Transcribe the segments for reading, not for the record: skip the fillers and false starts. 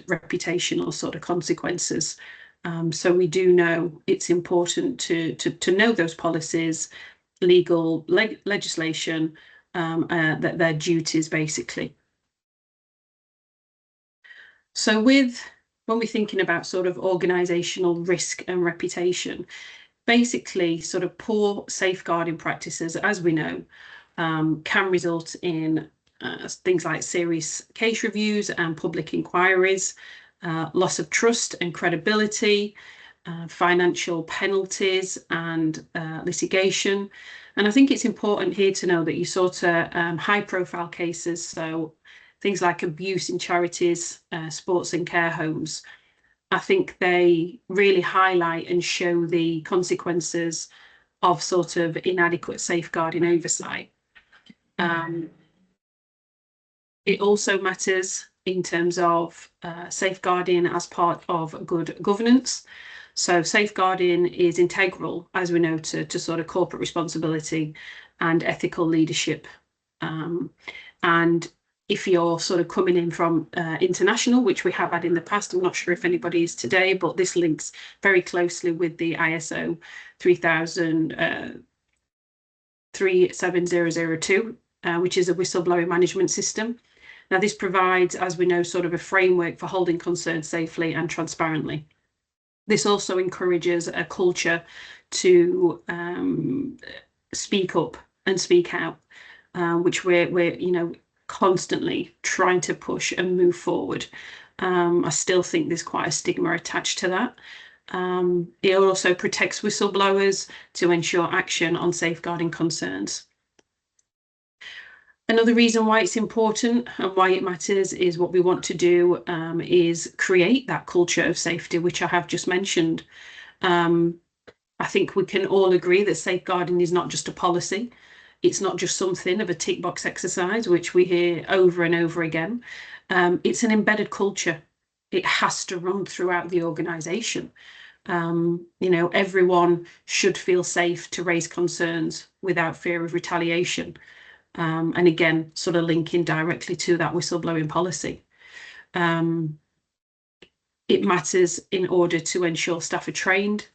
reputational sort of consequences. So we do know it's important to know those policies, legal legislation, that their duties basically. So when we're thinking about sort of organisational risk and reputation, basically sort of poor safeguarding practices, as we know, can result in things like serious case reviews and public inquiries, loss of trust and credibility, financial penalties and litigation. And I think it's important here to know that you sort of high profile cases, so things like abuse in charities, sports and care homes, I think they really highlight and show the consequences of sort of inadequate safeguarding oversight. It also matters in terms of safeguarding as part of good governance. So safeguarding is integral, as we know, to sort of corporate responsibility and ethical leadership. And if you're sort of coming in from international, which we have had in the past, I'm not sure if anybody is today, but this links very closely with the ISO 37002, which is a whistleblowing management system. Now, this provides, as we know, sort of a framework for holding concerns safely and transparently. This also encourages a culture to speak up and speak out, which we're constantly trying to push and move forward. I still think there's quite a stigma attached to that. It also protects whistleblowers to ensure action on safeguarding concerns. Another reason why it's important and why it matters is what we want to do is create that culture of safety, which I have just mentioned. I think we can all agree that safeguarding is not just a policy. It's not just something of a tick box exercise, which we hear over and over again. It's an embedded culture. It has to run throughout the organisation. Everyone should feel safe to raise concerns without fear of retaliation. And again, sort of linking directly to that whistleblowing policy. It matters in order to ensure staff are trained.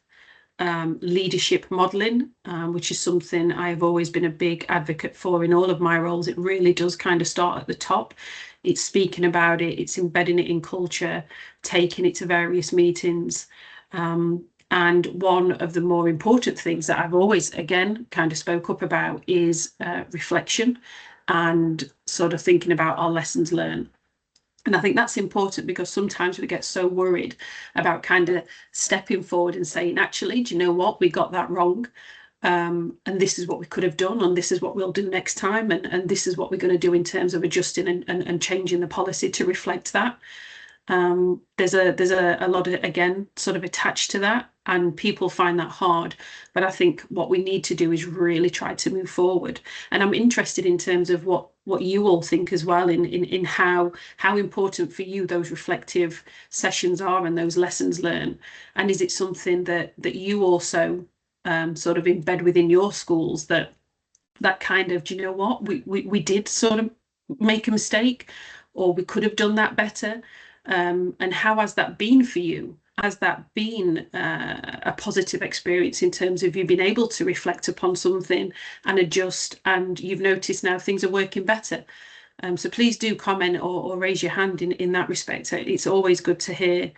Leadership modelling, which is something I've always been a big advocate for in all of my roles. It really does kind of start at the top. It's speaking about it, it's embedding it in culture, taking it to various meetings. And one of the more important things that I've always, again, kind of spoke up about is reflection and sort of thinking about our lessons learned. And I think that's important because sometimes we get so worried about kind of stepping forward and saying, actually, do you know what, we got that wrong. And this is what we could have done, and this is what we'll do next time. And this is what we're going to do in terms of adjusting and changing the policy to reflect that. There's a lot of, again, sort of attached to that, and people find that hard. But I think what we need to do is really try to move forward. And I'm interested in terms of what you all think as well in how important for you those reflective sessions are and those lessons learned. And is it something that you also sort of embed within your schools, that kind of, do you know what, we did sort of make a mistake, or we could have done that better? And how has that been for you? Has that been a positive experience in terms of you being able to reflect upon something and adjust, and you've noticed now things are working better? So please do comment or raise your hand in that respect. It's always good to hear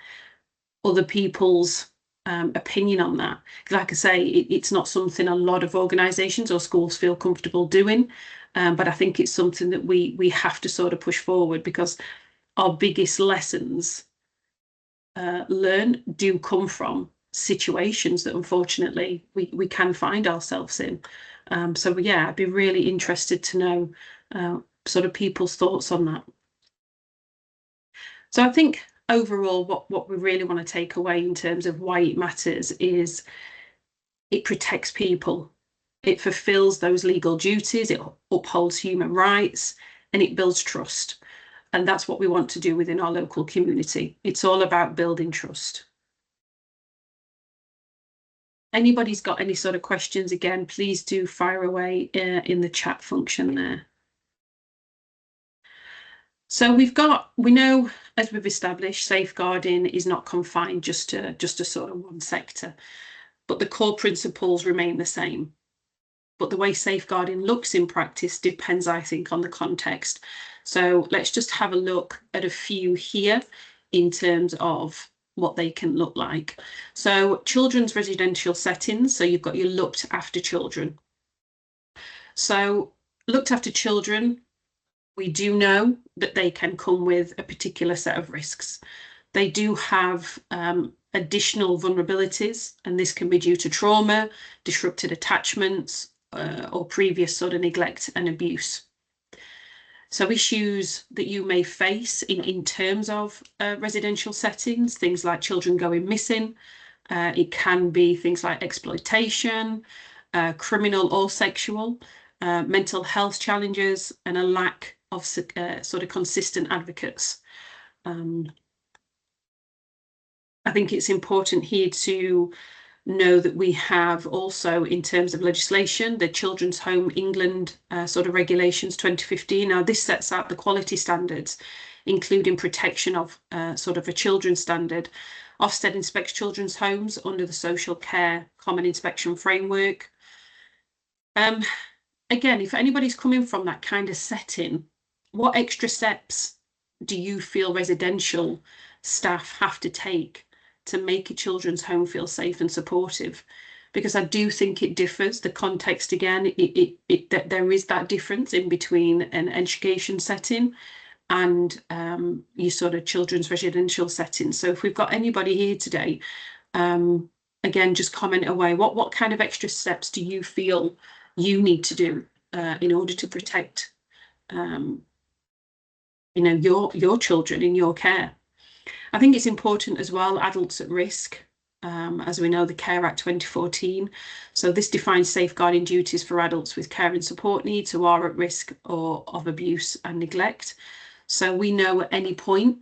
other people's opinion on that. Like I say, it's not something a lot of organisations or schools feel comfortable doing, but I think it's something that we have to sort of push forward, because our biggest lessons learned do come from situations that unfortunately we can find ourselves in. So yeah, I'd be really interested to know sort of people's thoughts on that. So I think overall what we really want to take away in terms of why it matters is it protects people, it fulfills those legal duties, it upholds human rights, and it builds trust. And that's what we want to do within our local community. It's all about building trust. Anybody's got any sort of questions, again, please do fire away in the chat function there. So we know as we've established, safeguarding is not confined just to sort of one sector, but the core principles remain the same. But the way safeguarding looks in practice depends, I think, on the context. So let's just have a look at a few here in terms of what they can look like. So children's residential settings, so you've got your looked after children. So looked after children, we do know that they can come with a particular set of risks. They do have additional vulnerabilities, and this can be due to trauma, disrupted attachments, or previous sort of neglect and abuse. So issues that you may face in terms of residential settings, things like children going missing, it can be things like exploitation, criminal or sexual, mental health challenges, and a lack of sort of consistent advocates. I think it's important here to know that we have also, in terms of legislation, the Children's Home England sort of regulations 2015. Now this sets out the quality standards, including protection of sort of a children's standard. Ofsted inspects children's homes under the Social Care Common Inspection Framework. Again, if anybody's coming from that kind of setting, what extra steps do you feel residential staff have to take to make a children's home feel safe and supportive? Because I do think it differs. The context, again, there is that difference in between an education setting and your sort of children's residential setting. So if we've got anybody here today, again, just comment away. What kind of extra steps do you feel you need to do in order to protect, you know, your children in your care? I think it's important as well, adults at risk, as we know, the Care Act 2014. So this defines safeguarding duties for adults with care and support needs who are at risk of abuse and neglect. So we know at any point,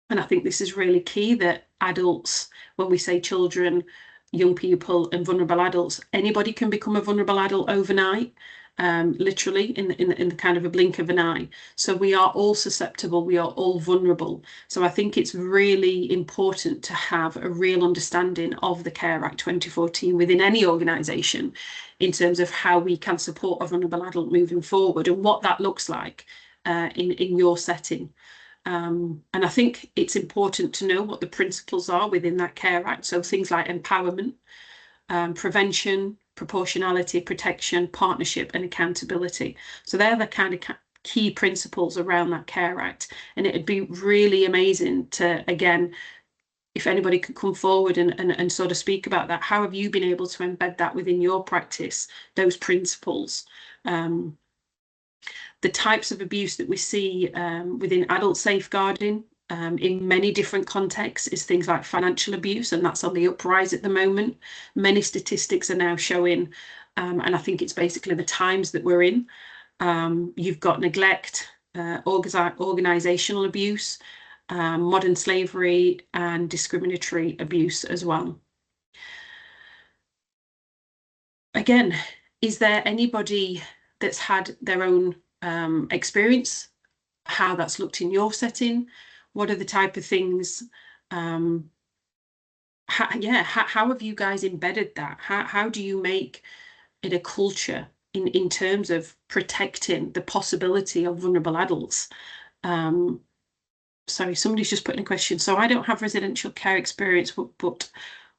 and I think this is really key, that adults, when we say children, young people and vulnerable adults, anybody can become a vulnerable adult overnight. Literally in the kind of a blink of an eye. So we are all susceptible, we are all vulnerable. So I think it's really important to have a real understanding of the Care Act 2014 within any organisation in terms of how we can support a vulnerable adult moving forward and what that looks like in your setting. And I think it's important to know what the principles are within that Care Act. So things like empowerment, prevention, proportionality, protection, partnership, and accountability. So they're the kind of key principles around that Care Act. And it'd be really amazing to, again, if anybody could come forward and sort of speak about that. How have you been able to embed that within your practice, those principles? The types of abuse that we see within adult safeguarding, in many different contexts, is things like financial abuse, and that's on the uprise at the moment. Many statistics are now showing, and I think it's basically the times that we're in. You've got neglect, organizational abuse, modern slavery, and discriminatory abuse as well. Again, is there anybody that's had their own experience, how that's looked in your setting? What are the type of things, how have you guys embedded that? How do you make it a culture in terms of protecting the possibility of vulnerable adults? Sorry, somebody's just put in a question. So I don't have residential care experience, but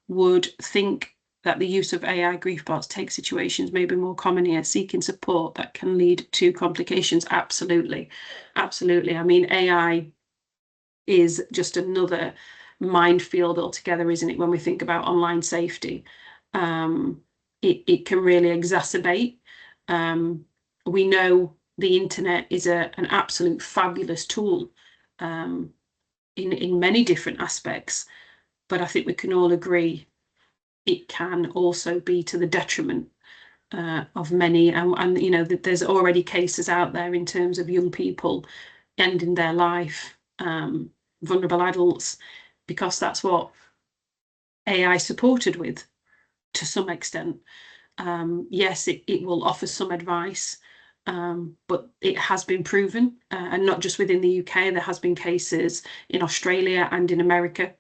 would think that the use of AI grief bots take situations maybe more common here, seeking support that can lead to complications. Absolutely, absolutely. I mean, AI is just another minefield altogether, isn't it, when we think about online safety? It can really exacerbate. We know the internet is an absolute fabulous tool in many different aspects, but I think we can all agree it can also be to the detriment of many, and you know that there's already cases out there in terms of young people ending their life, vulnerable adults, because that's what AI supported with to some extent. Yes, it will offer some advice, but it has been proven, and not just within the UK. There has been cases in Australia and in America,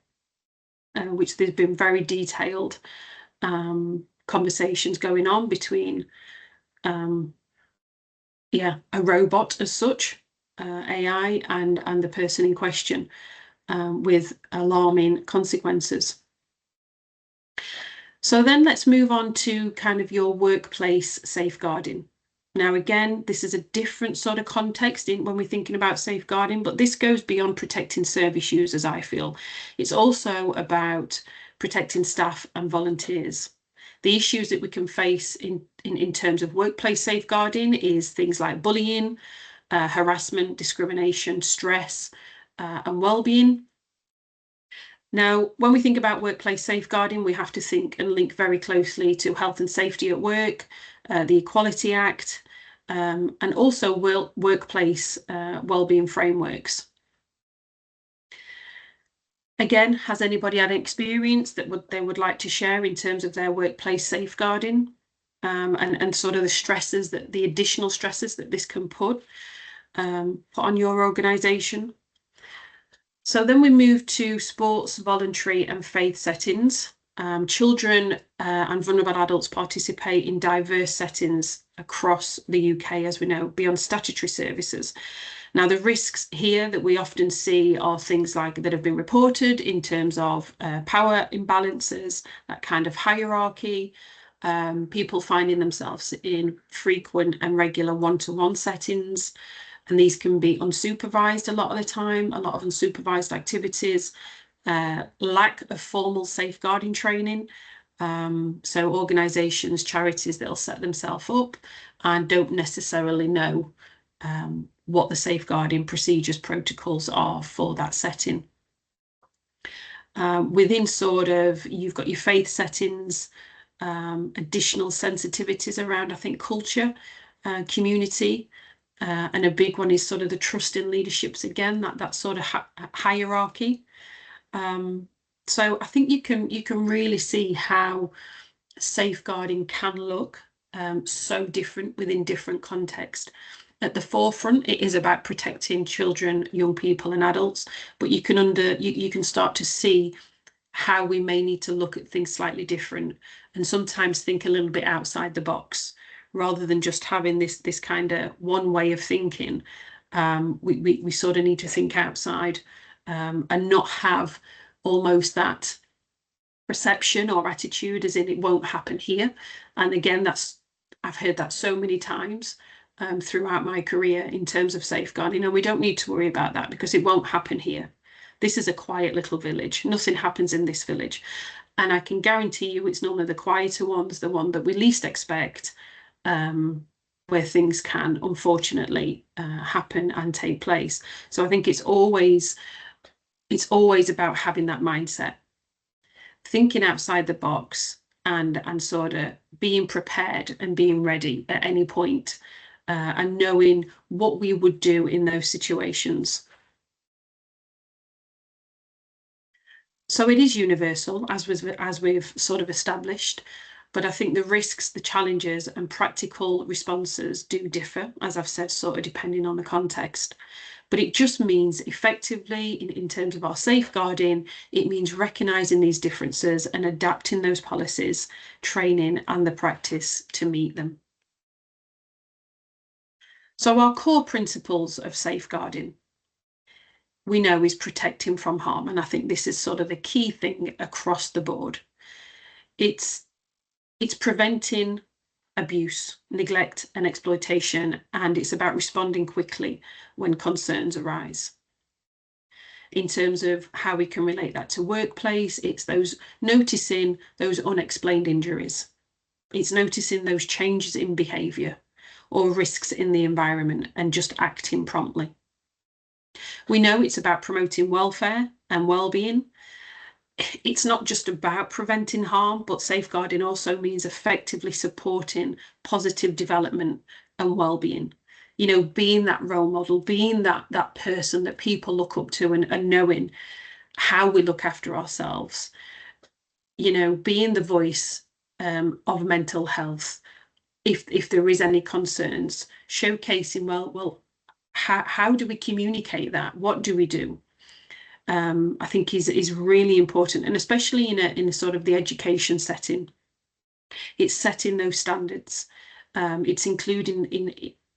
which there's been very detailed conversations going on between a robot as such, AI, and the person in question, with alarming consequences. So then let's move on to kind of your workplace safeguarding. Now, again, this is a different sort of context when we're thinking about safeguarding, but this goes beyond protecting service users, I feel. It's also about protecting staff and volunteers. The issues that we can face in terms of workplace safeguarding is things like bullying, harassment, discrimination, stress, and well-being. Now, when we think about workplace safeguarding, we have to think and link very closely to health and safety at work, the Equality Act, and also workplace wellbeing frameworks. Again, has anybody had an experience that they would like to share in terms of their workplace safeguarding, and sort of the additional stresses that this can put on your organisation? So then we move to sports, voluntary and faith settings. Children and vulnerable adults participate in diverse settings across the UK, as we know, beyond statutory services. Now, the risks here that we often see are things like that have been reported in terms of power imbalances, that kind of hierarchy, people finding themselves in frequent and regular one-to-one settings. And these can be unsupervised a lot of the time, a lot of unsupervised activities, lack of formal safeguarding training. So organisations, charities, they'll set themselves up and don't necessarily know what the safeguarding procedures, protocols are for that setting. Within sort of, you've got your faith settings, additional sensitivities around, I think, culture, community, and a big one is sort of the trust in leaderships again, that sort of hierarchy. So I think you can really see how safeguarding can look so different within different contexts. At the forefront, it is about protecting children, young people, and adults, but you can start to see how we may need to look at things slightly different and sometimes think a little bit outside the box, rather than just having this kind of one way of thinking. We sort of need to think outside, and not have almost that perception or attitude as in it won't happen here. And again, I've heard that so many times throughout my career in terms of safeguarding, and we don't need to worry about that because it won't happen here. This is a quiet little village. Nothing happens in this village. And I can guarantee you it's normally the quieter ones, the one that we least expect, where things can unfortunately happen and take place. So I think it's always about having that mindset, thinking outside the box, and sort of being prepared and being ready at any point, and knowing what we would do in those situations. So it is universal, as we've sort of established, but I think the risks, the challenges and practical responses do differ, as I've said, sort of depending on the context. But it just means effectively, in terms of our safeguarding, it means recognising these differences and adapting those policies, training and the practice to meet them. So our core principles of safeguarding, we know, is protecting from harm. And I think this is sort of the key thing across the board. It's preventing abuse, neglect and exploitation, and it's about responding quickly when concerns arise. In terms of how we can relate that to workplace, it's noticing those unexplained injuries. It's noticing those changes in behaviour or risks in the environment and just acting promptly. We know it's about promoting welfare and well-being. It's not just about preventing harm, but safeguarding also means effectively supporting positive development and well-being. You know, being that role model, being that person that people look up to, and knowing how we look after ourselves. You know, being the voice of mental health. if there is any concerns, showcasing, well, how do we communicate that? What do we do? I think is really important, and especially in a sort of the education setting, it's setting those standards. It's including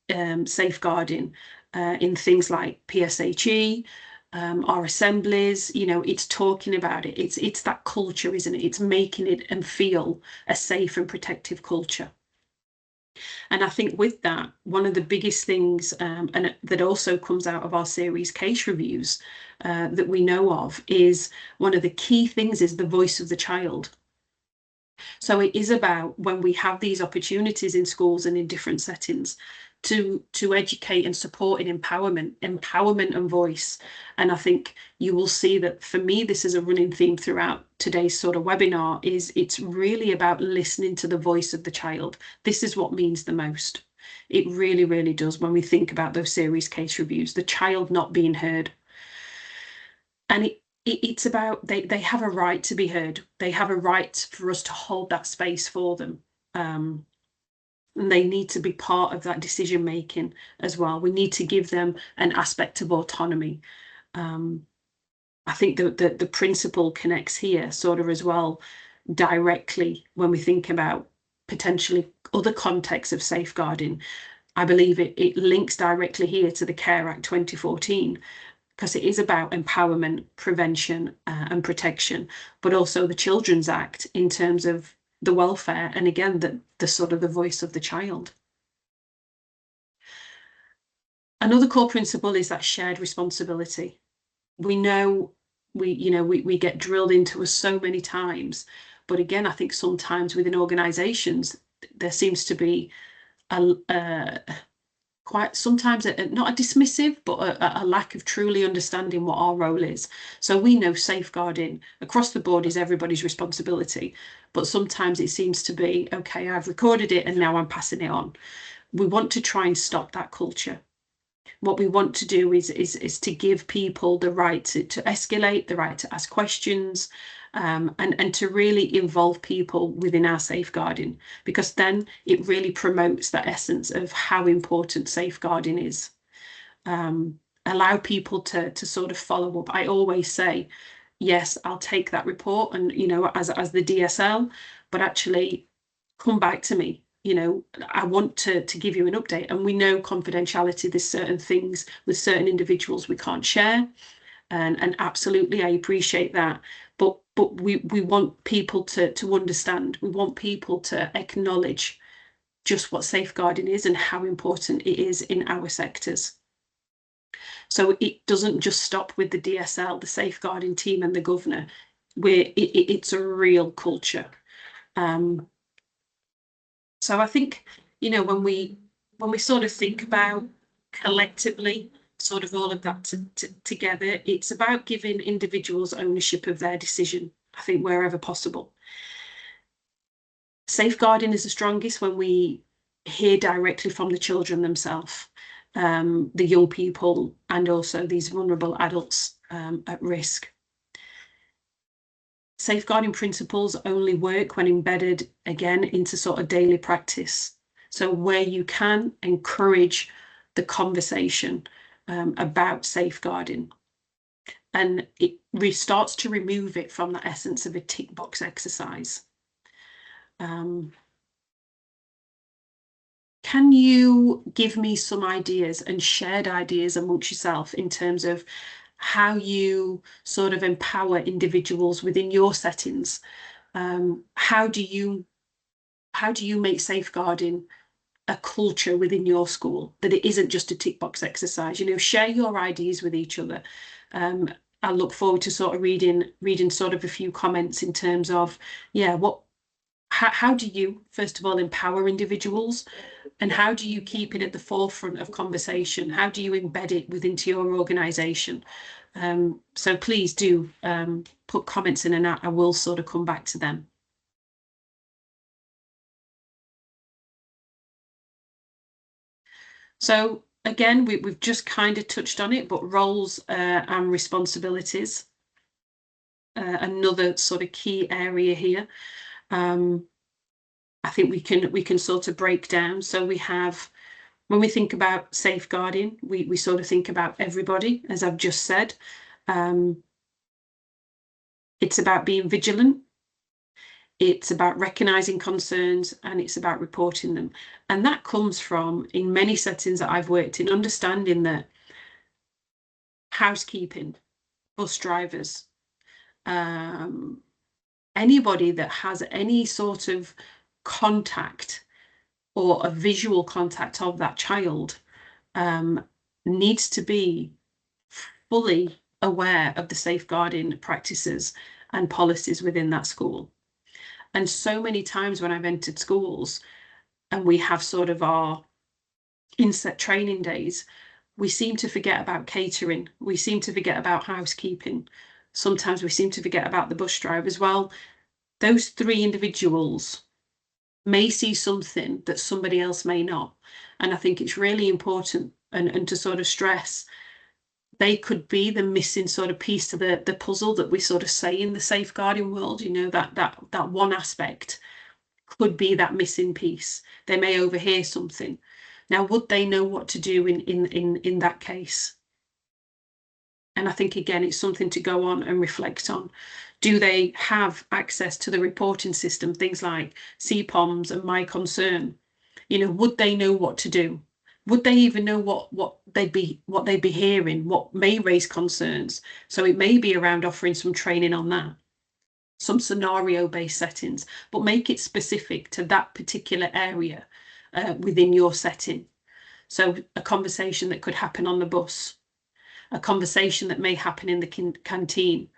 in safeguarding in things like PSHE, our assemblies. You know, it's talking about it. It's that culture, isn't it? It's making it and feel a safe and protective culture. And I think with that, one of the biggest things, and that also comes out of our series case reviews that we know of, is one of the key things is the voice of the child. So it is about, when we have these opportunities in schools and in different settings, to educate and support in empowerment and voice. And I think you will see that for me, this is a running theme throughout today's sort of webinar, is it's really about listening to the voice of the child. This is what means the most. It really, really does, when we think about those series case reviews, the child not being heard. And it's about, they have a right to be heard. They have a right for us to hold that space for them. And they need to be part of that decision making as well. We need to give them an aspect of autonomy. I think that the principle connects here sort of as well directly when we think about potentially other contexts of safeguarding. I believe it links directly here to the Care Act 2014, because it is about empowerment, prevention and protection, but also the Children's Act in terms of the welfare, and again, the sort of the voice of the child. Another core principle is that shared responsibility. We know we get drilled into us so many times, but again, I think sometimes within organisations there seems to be quite sometimes not a dismissive, but a lack of truly understanding what our role is. So we know safeguarding across the board is everybody's responsibility, but sometimes it seems to be, okay, I've recorded it and now I'm passing it on. We want to try and stop that culture. What we want to do is to give people the right to escalate, the right to ask questions, and to really involve people within our safeguarding, because then it really promotes that essence of how important safeguarding is. Allow people to sort of follow up. I always say, yes, I'll take that report, and as the DSL, but actually come back to me. I want to give you an update. And we know confidentiality, there's certain things with certain individuals we can't share, and absolutely I appreciate that, but we want people to understand. We want people to acknowledge just what safeguarding is and how important it is in our sectors. So it doesn't just stop with the DSL, the safeguarding team and the governor, where it's a real culture. So I think, when we sort of think about collectively sort of all of that together, it's about giving individuals ownership of their decision, I think, wherever possible. Safeguarding is the strongest when we hear directly from the children themselves, the young people, and also these vulnerable adults at risk. Safeguarding principles only work when embedded, again, into sort of daily practice. So where you can encourage the conversation about safeguarding, and it starts to remove it from the essence of a tick box exercise. Can you give me some ideas and shared ideas amongst yourself in terms of how you sort of empower individuals within your settings? How do you make safeguarding a culture within your school, that it isn't just a tick box exercise? Share your ideas with each other. I look forward to sort of reading sort of a few comments in terms of, how do you first of all empower individuals, and how do you keep it at the forefront of conversation? How do you embed it into your organisation? So please do put comments in, and I will sort of come back to them. So again, we've just kind of touched on it, but roles and responsibilities, another sort of key area here. I think we can sort of break down. So we have, when we think about safeguarding, we sort of think about everybody, as I've just said. It's about being vigilant. It's about recognising concerns, and it's about reporting them. And that comes from, in many settings that I've worked in, understanding that housekeeping, bus drivers, anybody that has any sort of contact or a visual contact of that child needs to be fully aware of the safeguarding practices and policies within that school. And so many times when I've entered schools and we have sort of our inset training days, we seem to forget about catering. We seem to forget about housekeeping. Sometimes we seem to forget about the bus drivers. Well, those three individuals may see something that somebody else may not. And I think it's really important and to sort of stress, they could be the missing sort of piece to the puzzle that we sort of say in the safeguarding world, you know, that one aspect could be that missing piece. They may overhear something. Now, would they know what to do in that case? And I think, again, it's something to go on and reflect on. Do they have access to the reporting system, things like CPOMs and My Concern? You know, would they know what to do? Would they even know what they'd be hearing, what may raise concerns? So it may be around offering some training on that, some scenario-based settings, but make it specific to that particular area within your setting. So a conversation that could happen on the bus, a conversation that may happen in the canteen,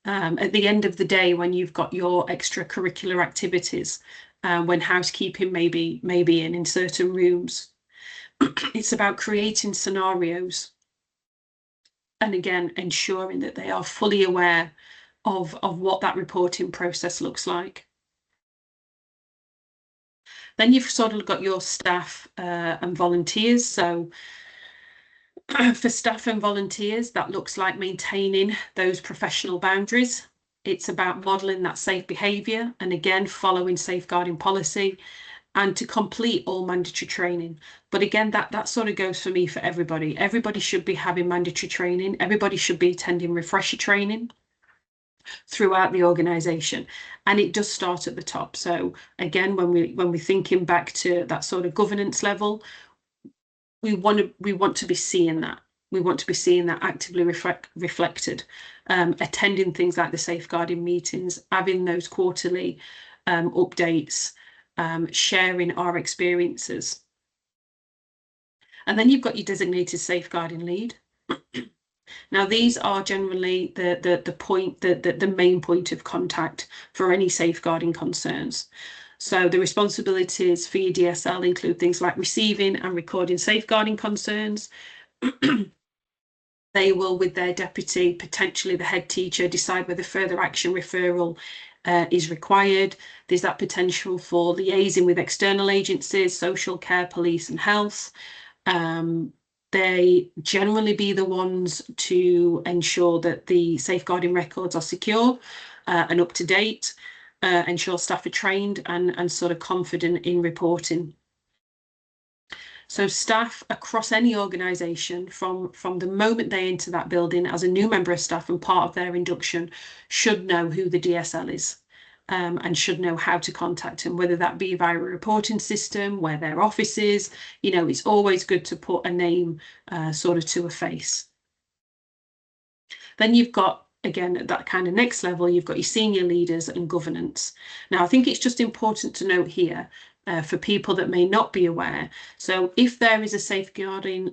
at the end of the day when you've got your extracurricular activities, when housekeeping may be in certain rooms. It's about creating scenarios and, again, ensuring that they are fully aware of what that reporting process looks like. Then you've sort of got your staff and volunteers. So for staff and volunteers, that looks like maintaining those professional boundaries. It's about modelling that safe behaviour and, again, following safeguarding policy, and to complete all mandatory training. But again, that sort of goes for me for everybody. Everybody should be having mandatory training. Everybody should be attending refresher training throughout the organisation, and it does start at the top. So again, when we're thinking back to that sort of governance level, we want to be seeing that. We want to be seeing that actively reflected, attending things like the safeguarding meetings, having those quarterly updates, sharing our experiences. And then you've got your designated safeguarding lead. Now, these are generally the main point of contact for any safeguarding concerns. So the responsibilities for your DSL include things like receiving and recording safeguarding concerns. They will, with their deputy, potentially the head teacher, decide whether further action referral is required. There's that potential for liaising with external agencies, social care, police and health. They generally be the ones to ensure that the safeguarding records are secure and up to date, ensure staff are trained and sort of confident in reporting. So staff across any organisation, from the moment they enter that building as a new member of staff and part of their induction, should know who the DSL is and should know how to contact them, whether that be via a reporting system, where their office is. You know, it's always good to put a name sort of to a face. Then you've got, again, at that kind of next level, you've got your senior leaders and governance. Now, I think it's just important to note here, for people that may not be aware. So if there is a safeguarding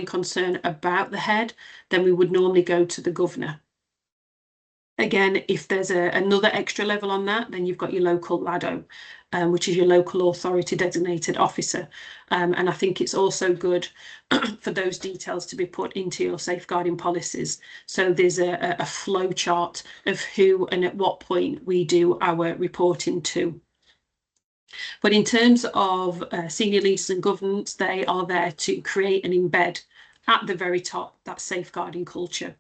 concern about the head, then we would normally go to the governor. Again, if there's another extra level on that, then you've got your local LADO, which is your local authority designated officer. And I think it's also good for those details to be put into your safeguarding policies. So there's a flow chart of who and at what point we do our reporting to. But in terms of senior leaders and governance, they are there to create and embed at the very top that safeguarding culture.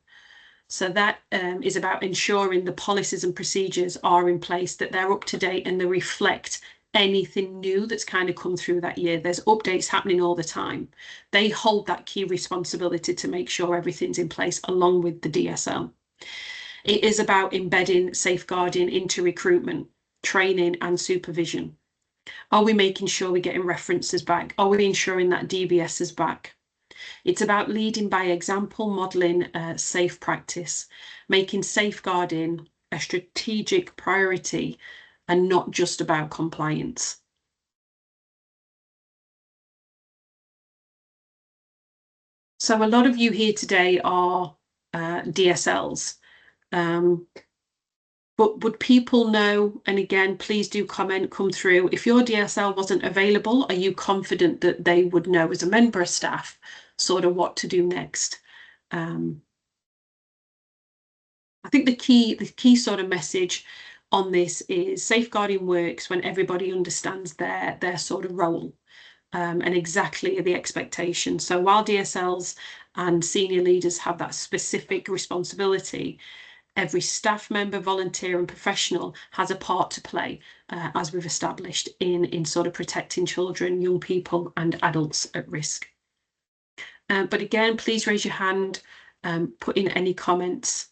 So that is about ensuring the policies and procedures are in place, that they're up to date and they reflect anything new that's kind of come through that year. There's updates happening all the time. They hold that key responsibility to make sure everything's in place along with the DSL. It is about embedding safeguarding into recruitment, training and supervision. Are we making sure we're getting references back? Are we ensuring that DBS is back? It's about leading by example, modelling safe practice, making safeguarding a strategic priority and not just about compliance. So a lot of you here today are DSLs. But would people know, and again, please do comment, come through, if your DSL wasn't available, are you confident that they would know as a member of staff sort of what to do next? I think the key sort of message on this is safeguarding works when everybody understands their sort of role and exactly the expectation. So while DSLs and senior leaders have that specific responsibility, every staff member, volunteer and professional has a part to play, as we've established, in sort of protecting children, young people and adults at risk. But again, please raise your hand, put in any comments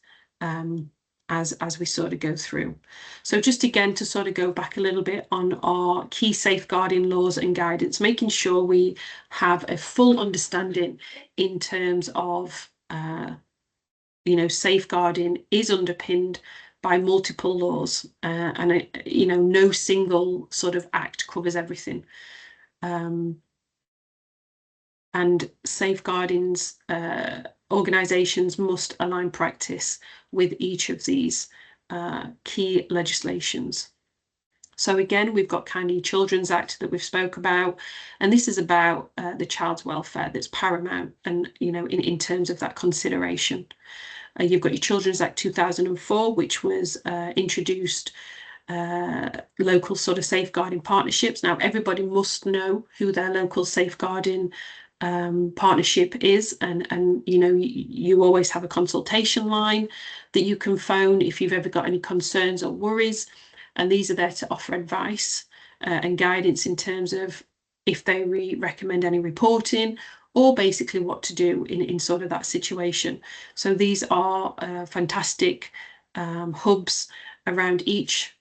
as we sort of go through. So just again, to sort of go back a little bit on our key safeguarding laws and guidance, making sure we have a full understanding in terms of you know, safeguarding is underpinned by multiple laws, and you know, no single sort of act covers everything. And safeguarding's organisations must align practice with each of these key legislations. So again, we've got kind of Children's Act that we've spoke about, and this is about the child's welfare that's paramount, and you know, in terms of that consideration. You've got your Children's Act 2004, which was introduced local sort of safeguarding partnerships. Now everybody must know who their local safeguarding partnership is, and you know, you always have a consultation line that you can phone if you've ever got any concerns or worries, and these are there to offer advice and guidance in terms of if they recommend any reporting or basically what to do in sort of that situation. So these are fantastic hubs around each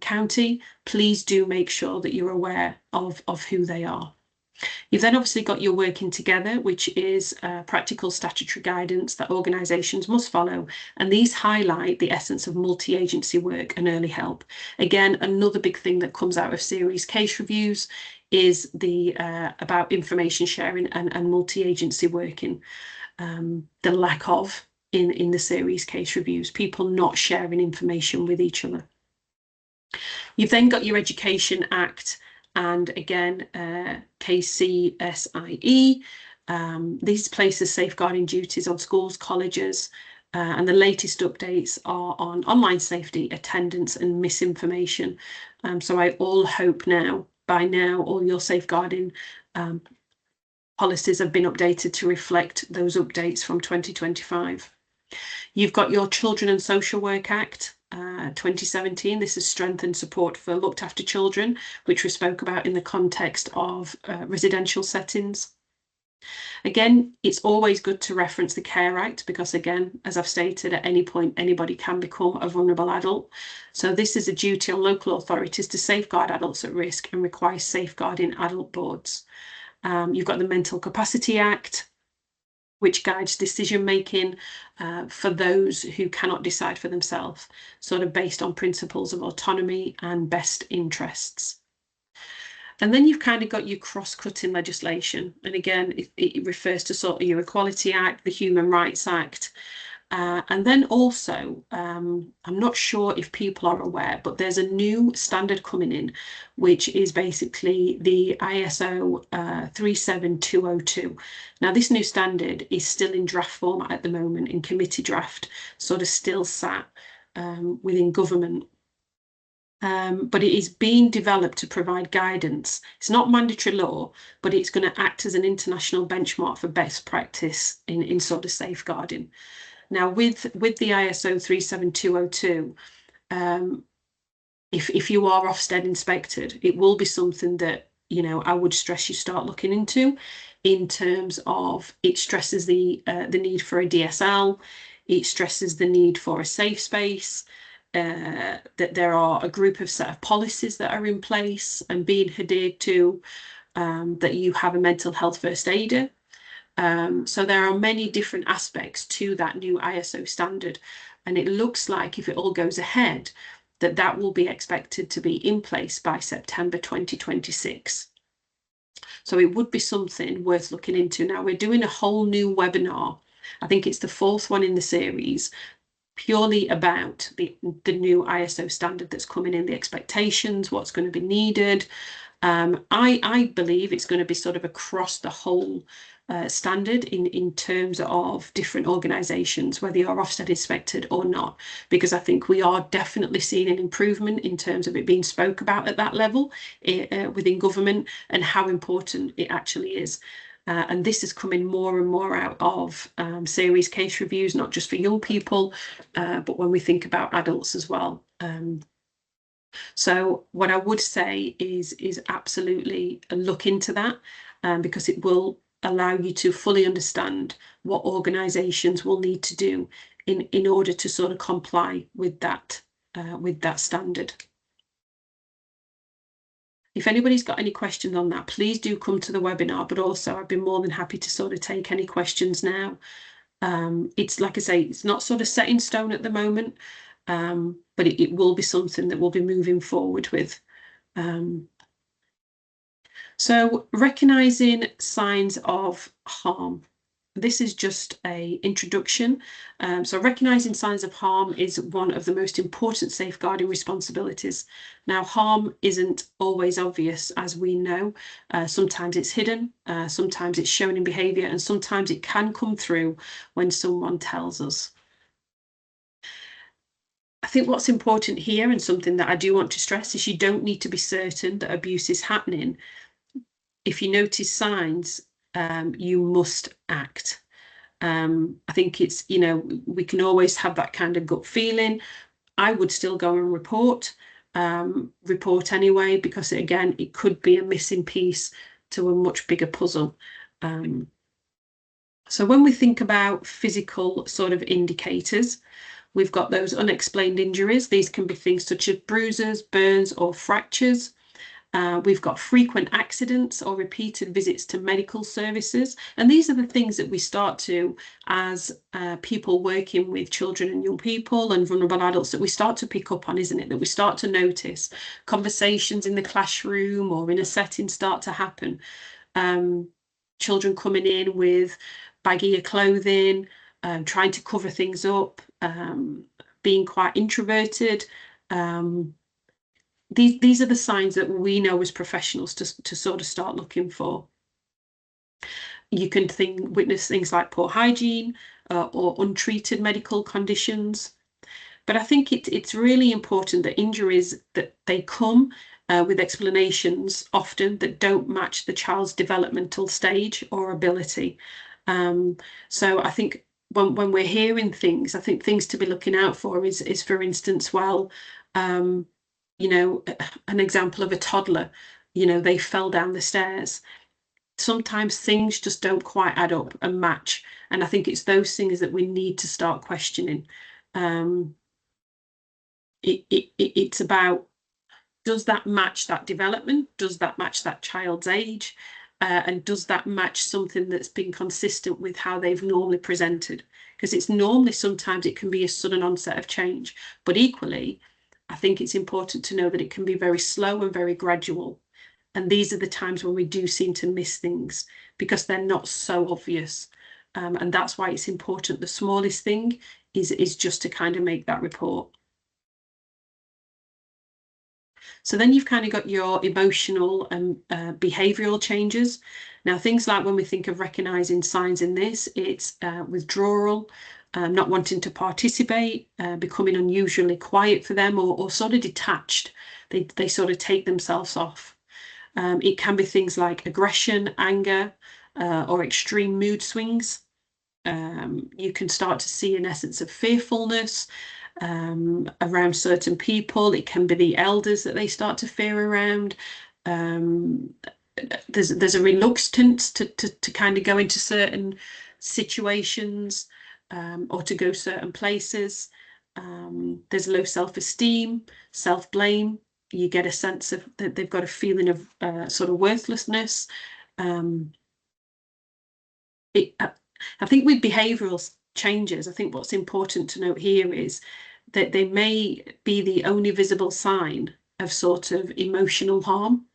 county. Please do make sure that you're aware of who they are. You've then obviously got your working together, which is practical statutory guidance that organisations must follow. And these highlight the essence of multi-agency work and early help. Again, another big thing that comes out of series case reviews is the about information sharing and multi-agency working. The lack of in the series case reviews, people not sharing information with each other. You've then got your Education Act, and again, KCSIE. These places safeguarding duties on schools, colleges, and the latest updates are on online safety, attendance and misinformation. So I all hope by now, all your safeguarding policies have been updated to reflect those updates from 2025. You've got your Children and Social Work Act, 2017. This is strength and support for looked after children, which we spoke about in the context of residential settings. Again, it's always good to reference the Care Act because, again, as I've stated, at any point anybody can become a vulnerable adult. So this is a duty on local authorities to safeguard adults at risk and requires safeguarding adult boards. You've got the Mental Capacity Act, which guides decision making for those who cannot decide for themselves, sort of based on principles of autonomy and best interests. And then you've kind of got your cross-cutting legislation. And again, it refers to sort of your Equality Act, the Human Rights Act. And then also, I'm not sure if people are aware, but there's a new standard coming in, which is basically the ISO 37202. Now, this new standard is still in draft format at the moment, in committee draft, sort of still sat within government. But it is being developed to provide guidance. It's not mandatory law, but it's going to act as an international benchmark for best practice in sort of safeguarding. Now, with the ISO 37202, if you are Ofsted inspected, it will be something that, you know, I would stress you start looking into, in terms of it stresses the need for a DSL, it stresses the need for a safe space, that there are a group of set of policies that are in place and being adhered to, that you have a mental health first aider. So there are many different aspects to that new ISO standard, and it looks like if it all goes ahead, that will be expected to be in place by September 2026. So it would be something worth looking into. Now we're doing a whole new webinar. I think it's the 4th one in the series, purely about the new ISO standard that's coming in, the expectations, what's going to be needed. I believe it's going to be sort of across the whole standard in terms of different organisations, whether you're Ofsted inspected or not, because I think we are definitely seeing an improvement in terms of it being spoke about at that level within government, and how important it actually is. And this is coming more and more out of series case reviews, not just for young people, but when we think about adults as well. So what I would say is absolutely look into that, because it will allow you to fully understand what organisations will need to do in order to sort of comply with that standard. If anybody's got any questions on that, please do come to the webinar, but also I'd be more than happy to sort of take any questions now. It's like I say, it's not sort of set in stone at the moment, but it will be something that we'll be moving forward with. So recognising signs of harm. This is just an introduction. So recognising signs of harm is one of the most important safeguarding responsibilities. Now, harm isn't always obvious, as we know. Sometimes it's hidden, sometimes it's shown in behaviour, and sometimes it can come through when someone tells us. I think what's important here, and something that I do want to stress, is you don't need to be certain that abuse is happening. If you notice signs, you must act. I think it's, you know, we can always have that kind of gut feeling. I would still go and report anyway, because again, it could be a missing piece to a much bigger puzzle. So when we think about physical sort of indicators, we've got those unexplained injuries. These can be things such as bruises, burns, or fractures. We've got frequent accidents or repeated visits to medical services. And these are the things that we start to, as people working with children and young people and vulnerable adults, that we start to pick up on, isn't it? That we start to notice conversations in the classroom or in a setting start to happen. Children coming in with baggier clothing, trying to cover things up, being quite introverted. These are the signs that we know as professionals to sort of start looking for. You can witness things like poor hygiene or untreated medical conditions. But I think it's really important that injuries, that they come with explanations often that don't match the child's developmental stage or ability. So I think when we're hearing things, I think things to be looking out for is for instance, well, you know, an example of a toddler, you know, they fell down the stairs. Sometimes things just don't quite add up and match. And I think it's those things that we need to start questioning. It's about, does that match that development? Does that match that child's age? And does that match something that's been consistent with how they've normally presented? Because it's normally, sometimes it can be a sudden onset of change, but equally, I think it's important to know that it can be very slow and very gradual. And these are the times when we do seem to miss things because they're not so obvious. And that's why it's important. The smallest thing is just to kind of make that report. So then you've kind of got your emotional and behavioural changes. Now, things like when we think of recognising signs in this, it's withdrawal, not wanting to participate, becoming unusually quiet for them, or sort of detached. They sort of take themselves off. It can be things like aggression, anger, or extreme mood swings. You can start to see an essence of fearfulness, around certain people. It can be the elders that they start to fear around. There's a reluctance to kind of go into certain situations, or to go certain places. There's low self-esteem, self-blame. You get a sense of that they've got a feeling of sort of worthlessness. I think with behavioural changes, I think what's important to note here is that they may be the only visible sign of sort of emotional harm.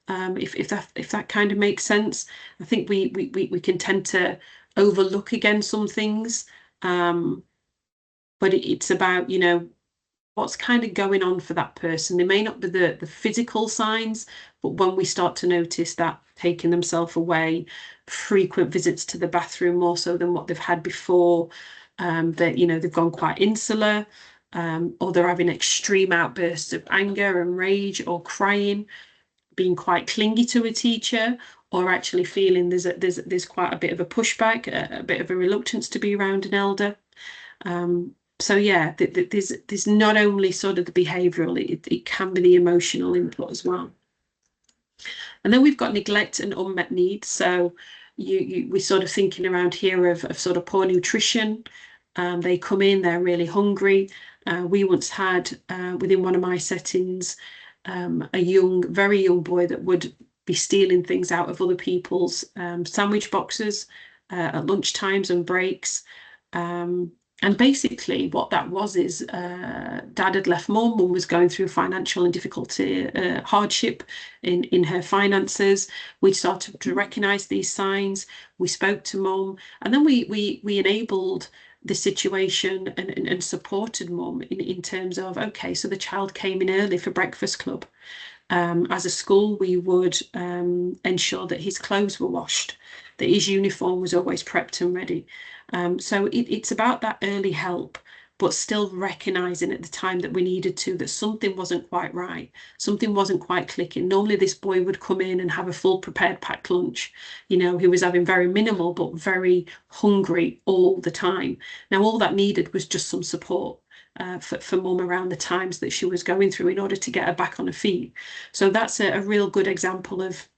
If that kind of makes sense. I think we can tend to overlook again some things, but it's about, you know, what's kind of going on for that person. They may not be the physical signs, but when we start to notice that taking themselves away, frequent visits to the bathroom more so than what they've had before, that, you know, they've gone quite insular, or they're having extreme outbursts of anger and rage or crying, being quite clingy to a teacher, or actually feeling there's quite a bit of a pushback, a bit of a reluctance to be around an elder. So yeah, there's not only sort of the behavioural, it can be the emotional input as well. And then we've got neglect and unmet needs. So we're sort of thinking around here of sort of poor nutrition. They come in, they're really hungry. We once had within one of my settings a very young boy that would be stealing things out of other people's sandwich boxes at lunch times and breaks. And basically what that was is dad had left mum was going through financial and difficulty, hardship in her finances. We started to recognise these signs. We spoke to mum, and then we enabled the situation and supported mum in terms of, okay, so the child came in early for breakfast club. As a school, we would ensure that his clothes were washed, that his uniform was always prepped and ready. So it's about that early help, but still recognising at the time that we needed to, that something wasn't quite right, something wasn't quite clicking. Normally this boy would come in and have a full prepared packed lunch. You know, he was having very minimal, but very hungry all the time. Now, all that needed was just some support. For mum around the times that she was going through in order to get her back on her feet. So that's a real good example of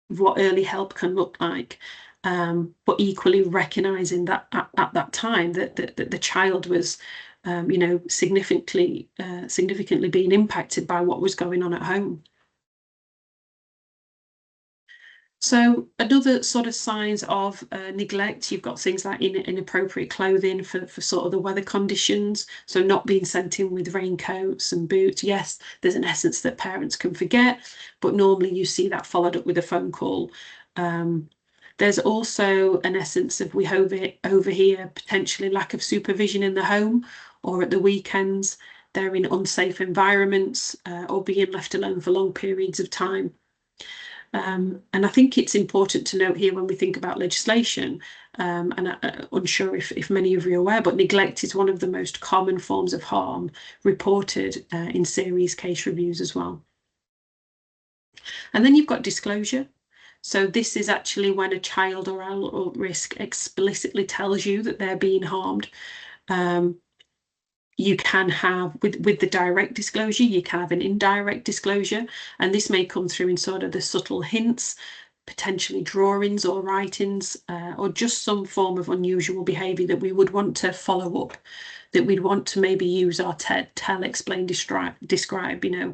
what early help can look like, but equally recognising that at that time that the child was, you know, significantly being impacted by what was going on at home. So another sort of signs of neglect, you've got things like inappropriate clothing for sort of the weather conditions. So not being sent in with raincoats and boots. Yes, there's an essence that parents can forget, but normally you see that followed up with a phone call. There's also an essence of we overhear potentially lack of supervision in the home or at the weekends. They're in unsafe environments or being left alone for long periods of time. And I think it's important to note here when we think about legislation, and I'm unsure if many of you are aware, but neglect is one of the most common forms of harm reported in series case reviews as well. And then you've got disclosure. So this is actually when a child or adult at risk explicitly tells you that they're being harmed. You can have, with the direct disclosure, you can have an indirect disclosure, and this may come through in sort of the subtle hints, potentially drawings or writings, or just some form of unusual behaviour that we would want to follow up, that we'd want to maybe use our tell, explain, describe, you know,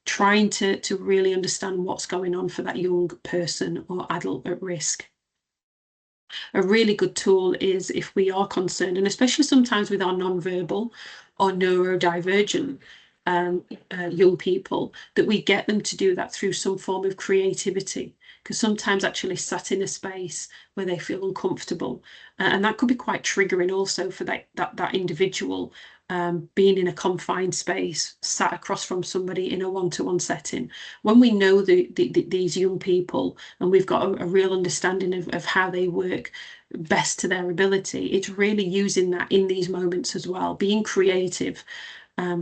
trying to really understand what's going on for that young person or adult at risk. A really good tool is if we are concerned, and especially sometimes with our non-verbal or neurodivergent young people, that we get them to do that through some form of creativity, because sometimes actually sat in a space where they feel uncomfortable, and that could be quite triggering also for that individual, being in a confined space, sat across from somebody in a one-to-one setting. When we know these young people and we've got a real understanding of how they work best to their ability, it's really using that in these moments as well, being creative,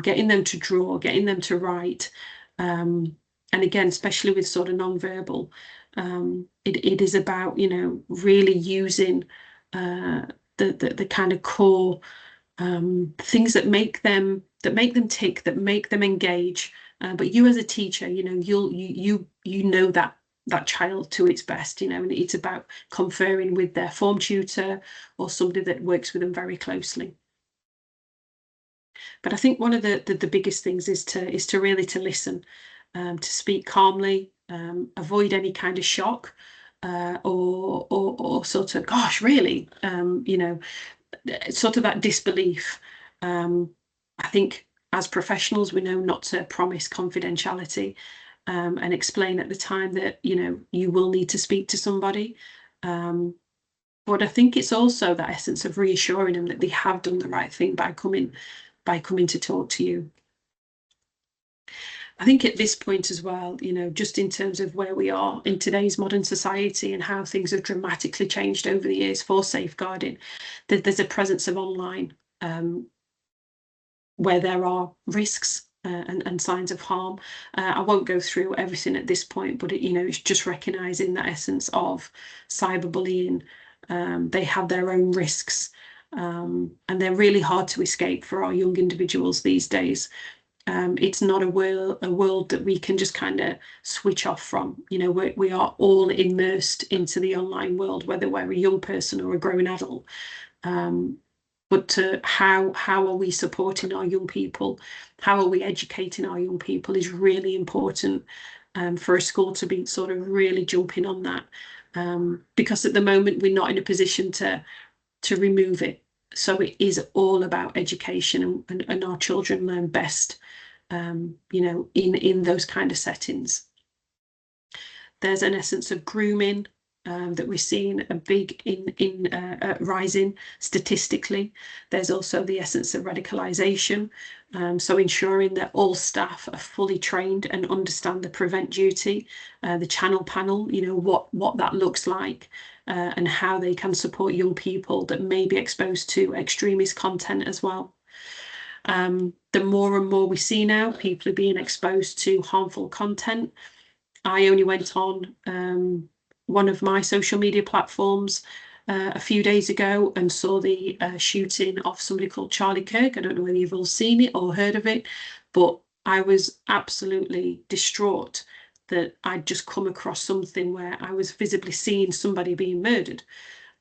getting them to draw, getting them to write. And again, especially with sort of non-verbal, it is about, you know, really using the kind of core things that make them tick, that make them engage. But you as a teacher, you know that child to its best, and it's about conferring with their form tutor or somebody that works with them very closely. But I think one of the biggest things is to really to listen, to speak calmly, avoid any kind of shock, or sort of, gosh, really, sort of that disbelief. I think as professionals, we know not to promise confidentiality, and explain at the time that you will need to speak to somebody. But I think it's also that essence of reassuring them that they have done the right thing by coming to talk to you. I think at this point as well, just in terms of where we are in today's modern society and how things have dramatically changed over the years for safeguarding, there's a presence of online, where there are risks, and signs of harm. I won't go through everything at this point, but it's just recognising that essence of cyberbullying. They have their own risks, and they're really hard to escape for our young individuals these days. It's not a world that we can just kind of switch off from. We are all immersed into the online world, whether we're a young person or a grown adult. But how are we supporting our young people? How are we educating our young people is really important, for a school to be sort of really jumping on that, because at the moment we're not in a position to remove it. So it is all about education, and our children learn best, in those kind of settings. There's an essence of grooming, that we're seeing a big rising statistically. There's also the essence of radicalisation, so ensuring that all staff are fully trained and understand the prevent duty, the channel panel, what that looks like, and how they can support young people that may be exposed to extremist content as well. The more and more we see now, people are being exposed to harmful content. I only went on one of my social media platforms a few days ago and saw the shooting of somebody called Charlie Kirk. I don't know whether you've all seen it or heard of it, but I was absolutely distraught that I'd just come across something where I was visibly seeing somebody being murdered.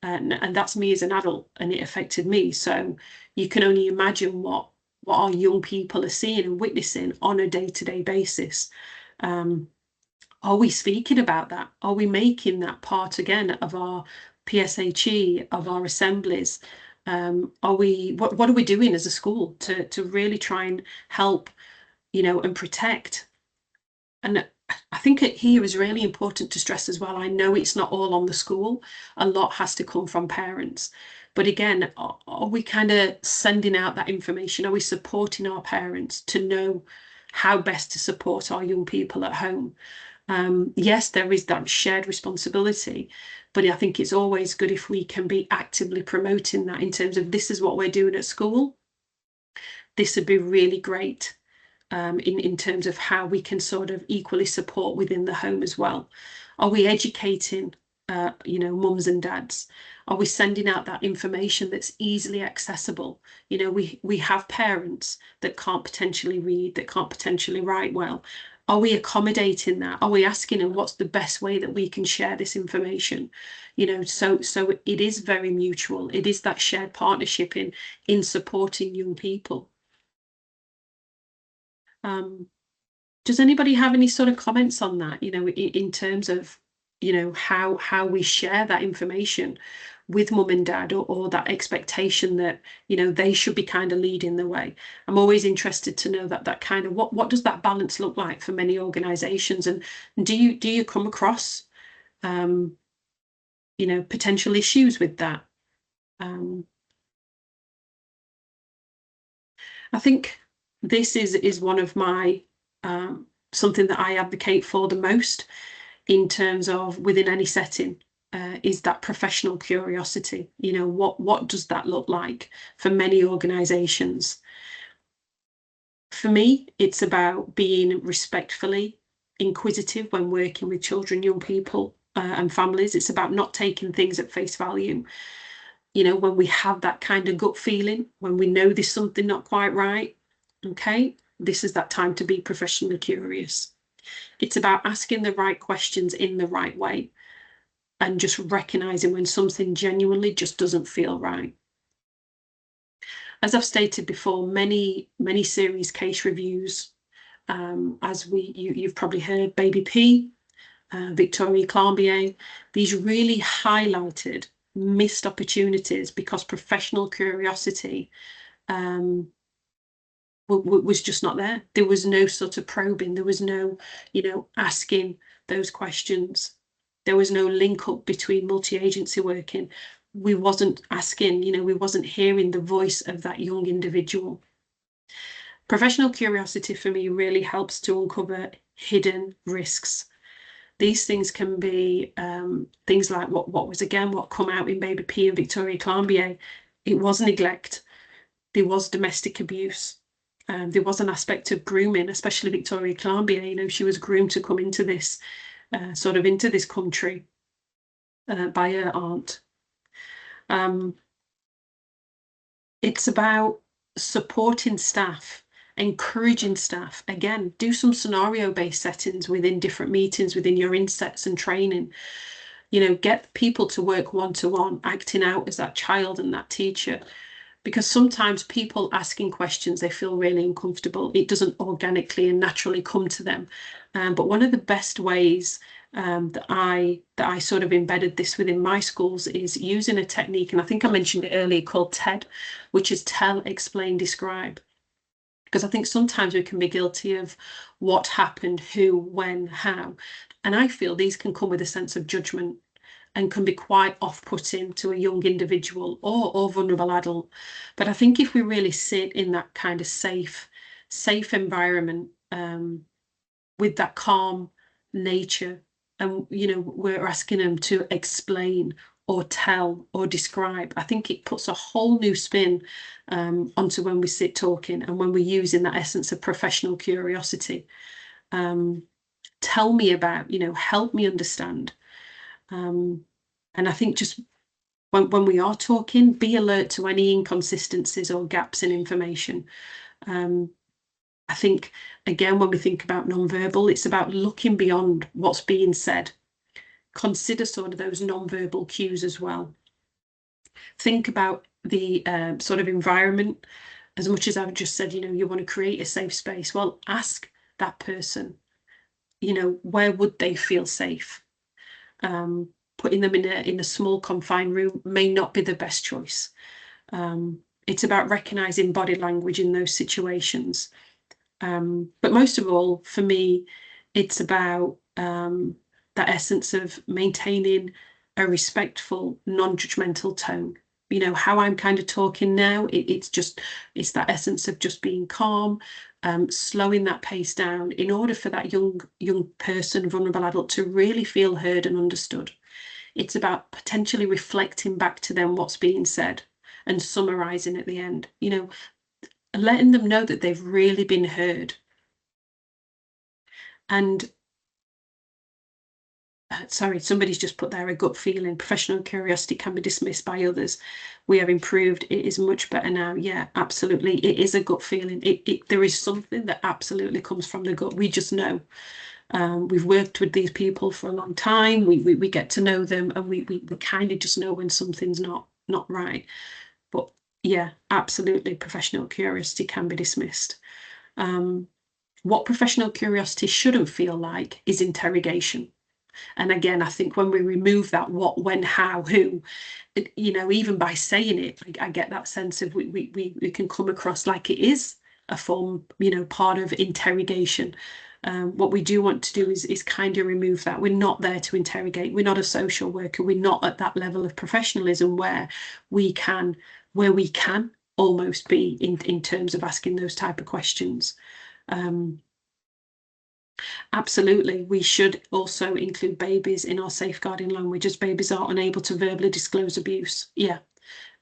And that's me as an adult, and it affected me. So you can only imagine what our young people are seeing and witnessing on a day-to-day basis. Are we speaking about that? Are we making that part again of our PSHE, of our assemblies? What are we doing as a school to really try and help, and protect? And I think here is really important to stress as well. I know it's not all on the school. A lot has to come from parents. But again, are we kind of sending out that information? Are we supporting our parents to know how best to support our young people at home? Yes, there is that shared responsibility, but I think it's always good if we can be actively promoting that in terms of, this is what we're doing at school. This would be really great, in terms of how we can sort of equally support within the home as well. Are we educating, mums and dads? Are we sending out that information that's easily accessible? We have parents that can't potentially read, that can't potentially write well. Are we accommodating that? Are we asking them what's the best way that we can share this information? So it is very mutual. It is that shared partnership in supporting young people. Does anybody have any sort of comments on that, in terms of, how we share that information with mum and dad, or that expectation that, they should be kind of leading the way? I'm always interested to know that kind of, what does that balance look like for many organizations? And do you come across, potential issues with that? I think this is one of my, something that I advocate for the most in terms of within any setting, is that professional curiosity. What does that look like for many organizations? For me, it's about being respectfully inquisitive when working with children, young people, and families. It's about not taking things at face value. you know, when we have that kind of gut feeling, when we know there's something not quite right, okay, this is that time to be professionally curious. It's about asking the right questions in the right way and just recognizing when something genuinely just doesn't feel right. As I've stated before, many series case reviews, as you've probably heard, Baby P, Victoria Clambier, these really highlighted missed opportunities because professional curiosity was just not there. There was no sort of probing. There was no, you know, asking those questions. There was no link up between multi-agency working. We wasn't asking, you know, we wasn't hearing the voice of that young individual. Professional curiosity for me really helps to uncover hidden risks. These things can be things like what come out in Baby P and Victoria Clambier. It was neglect. There was domestic abuse. There was an aspect of grooming, especially Victoria Clambier. You know, she was groomed to come into this into this country by her aunt. It's about supporting staff, encouraging staff. Again, do some scenario-based settings within different meetings, within your insets and training. You know, get people to work one-to-one, acting out as that child and that teacher. Because sometimes people asking questions, they feel really uncomfortable. It doesn't organically and naturally come to them. But one of the best ways that I sort of embedded this within my schools is using a technique, and I think I mentioned it earlier, called TED, which is tell, explain, describe. Because I think sometimes we can be guilty of what happened, who, when, how. And I feel these can come with a sense of judgment and can be quite off-putting to a young individual or vulnerable adult. But I think if we really sit in that kind of safe environment with that calm nature, and you know, we're asking them to explain or tell or describe, I think it puts a whole new spin onto when we sit talking and when we're using that essence of professional curiosity. Tell me about, you know, help me understand. And I think just when we are talking, be alert to any inconsistencies or gaps in information. I think, again, when we think about nonverbal, it's about looking beyond what's being said. Consider sort of those nonverbal cues as well. Think about the sort of environment. As much as I've just said, you know, you want to create a safe space. Well, ask that person, you know, where would they feel safe? Putting them in a small confined room may not be the best choice. It's about recognizing body language in those situations. But most of all, for me, it's about that essence of maintaining a respectful, non-judgmental tone. You know, how I'm kind of talking now, it's that essence of just being calm, slowing that pace down in order for that young person, vulnerable adult, to really feel heard and understood. It's about potentially reflecting back to them what's being said and summarizing at the end, you know, letting them know that they've really been heard. And sorry, somebody's just put there a gut feeling. Professional curiosity can be dismissed by others. We have improved. It is much better now. Yeah, absolutely. It is a gut feeling. There is something that absolutely comes from the gut. We just know. We've worked with these people for a long time. We get to know them, and we kind of just know when something's not right. But yeah, absolutely, professional curiosity can be dismissed. What professional curiosity shouldn't feel like is interrogation. And again, I think when we remove that what, when, how, who, you know, even by saying it, I get that sense of we can come across like it is a form, you know, part of interrogation. What we do want to do is kind of remove that. We're not there to interrogate. We're not a social worker. We're not at that level of professionalism where we can almost be in terms of asking those type of questions. Absolutely, we should also include babies in our safeguarding language, as babies are unable to verbally disclose abuse. Yeah,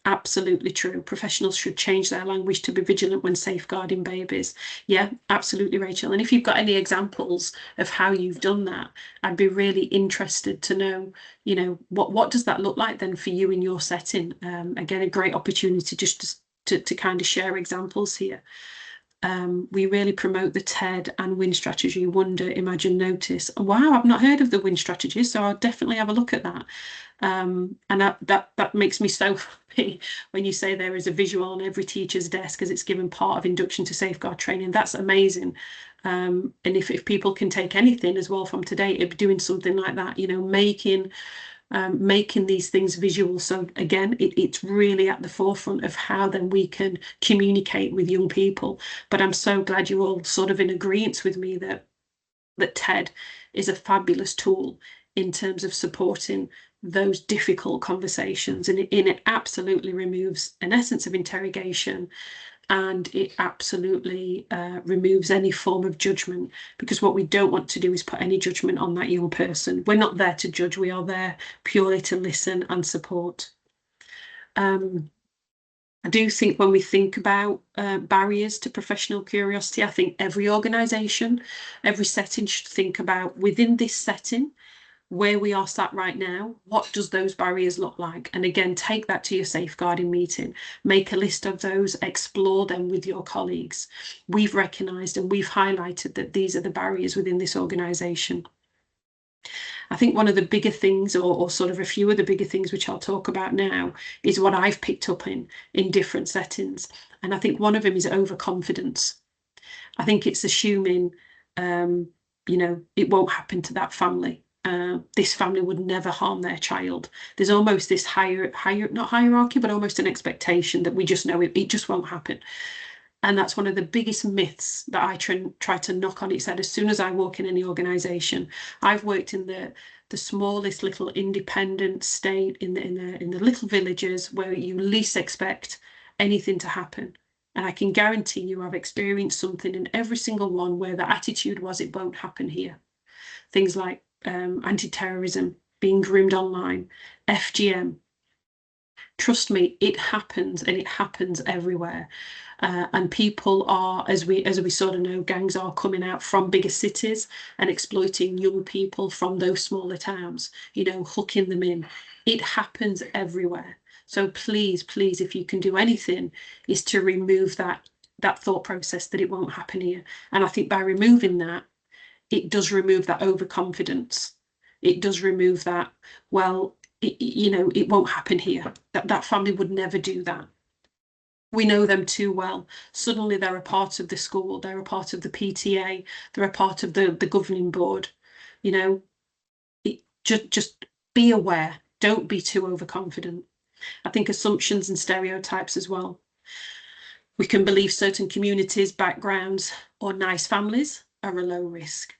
Absolutely true. Professionals should change their language to be vigilant when safeguarding babies. Yeah, absolutely, Rachel. And if you've got any examples of how you've done that, I'd be really interested to know, what does that look like then for you in your setting? Again, a great opportunity just to kind of share examples here. We really promote the TED and WIN strategy, Wonder, Imagine, Notice. Wow, I've not heard of the WIN strategy, so I'll definitely have a look at that. And that makes me so happy when you say there is a visual on every teacher's desk as it's given part of induction to safeguard training. That's amazing. And if people can take anything as well from today, it'd be doing something like that, making these things visual. So again, it's really at the forefront of how then we can communicate with young people. But I'm so glad you're all sort of in agreement with me that TED is a fabulous tool in terms of supporting those difficult conversations, and it absolutely removes an essence of interrogation, and it absolutely removes any form of judgment, because what we don't want to do is put any judgment on that young person. We're not there to judge, we are there purely to listen and support. I do think when we think about barriers to professional curiosity, I think every organisation, every setting should think about, within this setting, where we are sat right now, what does those barriers look like? And again, take that to your safeguarding meeting, make a list of those, explore them with your colleagues. We've recognised and we've highlighted that these are the barriers within this organisation. I think one of the bigger things, or sort of a few of the bigger things, which I'll talk about now, is what I've picked up in different settings. And I think one of them is overconfidence. I think it's assuming, it won't happen to that family. This family would never harm their child. There's almost this not hierarchy, but almost an expectation that we just know it just won't happen. And that's one of the biggest myths that I try to knock on its head as soon as I walk in any organisation. I've worked in the smallest little independent state in the little villages where you least expect anything to happen. And I can guarantee you I've experienced something in every single one where the attitude was, it won't happen here. Things like anti-terrorism, being groomed online, FGM. Trust me, it happens, and it happens everywhere. And people are, as we sort of know, gangs are coming out from bigger cities and exploiting young people from those smaller towns, hooking them in. It happens everywhere. So please, if you can do anything, is to remove that thought process that it won't happen here. And I think by removing that, it does remove that overconfidence. It does remove that, well, it won't happen here. That family would never do that. We know them too well. Suddenly they're a part of the school, they're a part of the PTA, they're a part of the governing board. Just be aware. Don't be too overconfident. I think assumptions and stereotypes as well. We can believe certain communities, backgrounds, or nice families are a low risk.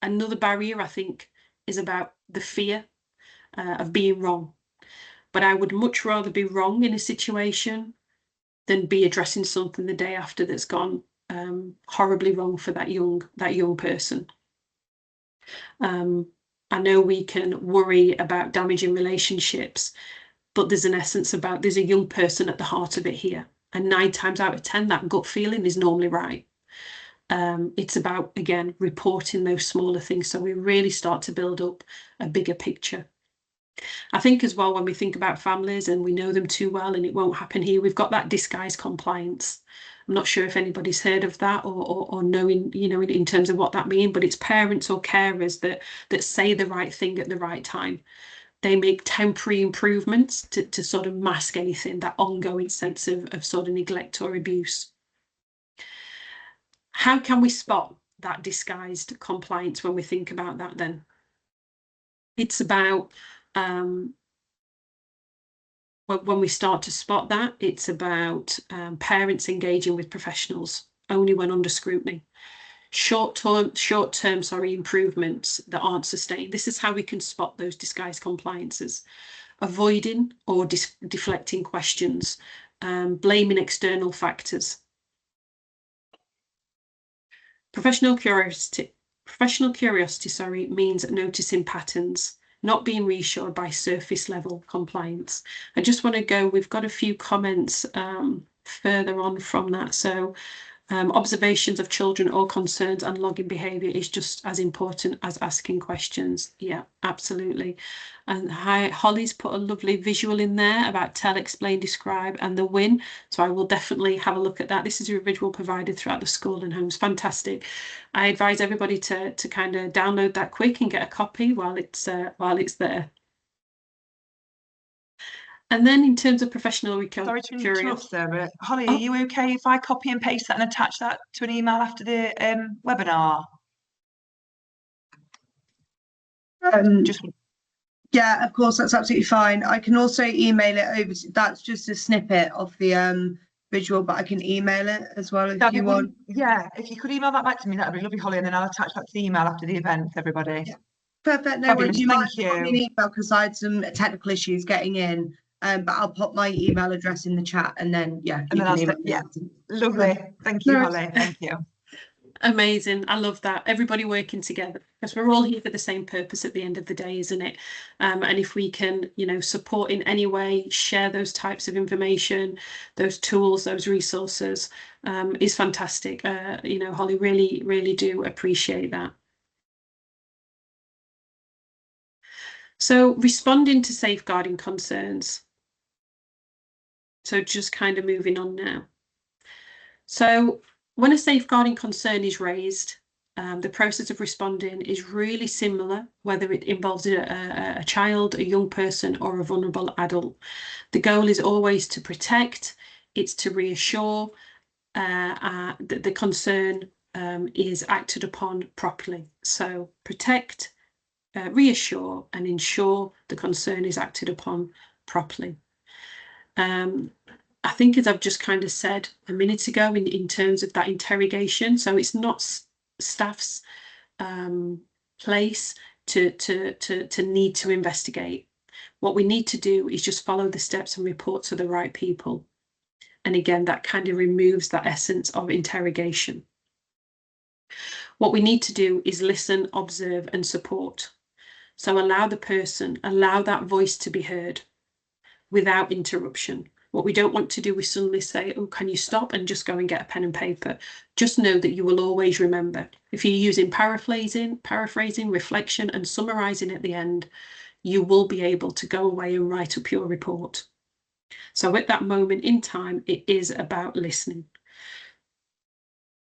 Another barrier, I think, is about the fear of being wrong. But I would much rather be wrong in a situation than be addressing something the day after that's gone horribly wrong for that young person. I know we can worry about damaging relationships, but there's an essence about, there's a young person at the heart of it here. And 9 times out of 10, that gut feeling is normally right. It's about, again, reporting those smaller things, so we really start to build up a bigger picture. I think as well, when we think about families and we know them too well and it won't happen here, we've got that disguise compliance. I'm not sure if anybody's heard of that or knowing, in terms of what that means, but it's parents or carers that say the right thing at the right time. They make temporary improvements to sort of mask anything, that ongoing sense of sort of neglect or abuse. How can we spot that disguised compliance when we think about that then? It's about, when we start to spot that, it's about parents engaging with professionals only when under scrutiny. Short-term improvements that aren't sustained. This is how we can spot those disguised compliances. Avoiding or deflecting questions, blaming external factors. Professional curiosity, means noticing patterns, not being reassured by surface level compliance. I just want to go, we've got a few comments further on from that. So observations of children or concerns and logging behaviour is just as important as asking questions. Yeah, absolutely. And Holly's put a lovely visual in there about tell, explain, describe and the win. So I will definitely have a look at that. This is a visual provided throughout the school and homes. Fantastic. I advise everybody to kind of download that quick and get a copy while it's there. And then in terms of professional recovery... Sorry to interrupt, Sarah. Holly, are you okay if I copy and paste that and attach that to an email after the webinar? Yeah, of course, that's absolutely fine. I can also email it over. That's just a snippet of the visual, but I can email it as well if you want. Yeah, if you could email that back to me, that'd be lovely, Holly, and then I'll attach that to the email after the event, everybody. Yeah. Perfect. No worries. You might pop me an email because I had some technical issues getting in. But I'll pop my email address in the chat and then, yeah. And then lovely. Thank you, Holly. Thank you. Amazing. I love that. Everybody working together because we're all here for the same purpose at the end of the day, isn't it? And if we can, you know, support in any way, share those types of information, those tools, those resources is fantastic. You know, Holly, really, really do appreciate that. So responding to safeguarding concerns. So just kind of moving on now. So when a safeguarding concern is raised, the process of responding is really similar, whether it involves a child, a young person, or a vulnerable adult. The goal is always to protect, it's to reassure that the concern is acted upon properly. So protect, reassure, and ensure the concern is acted upon properly. I think, as I've just kind of said a minute ago, in terms of that interrogation, so it's not staff's place to need to investigate. What we need to do is just follow the steps and report to the right people. And again, that kind of removes that essence of interrogation. What we need to do is listen, observe, and support. So allow the person, allow that voice to be heard without interruption. What we don't want to do is suddenly say, oh, can you stop and just go and get a pen and paper? Just know that you will always remember. If you're using paraphrasing, reflection, and summarising at the end, you will be able to go away and write up your report. So at that moment in time, it is about listening.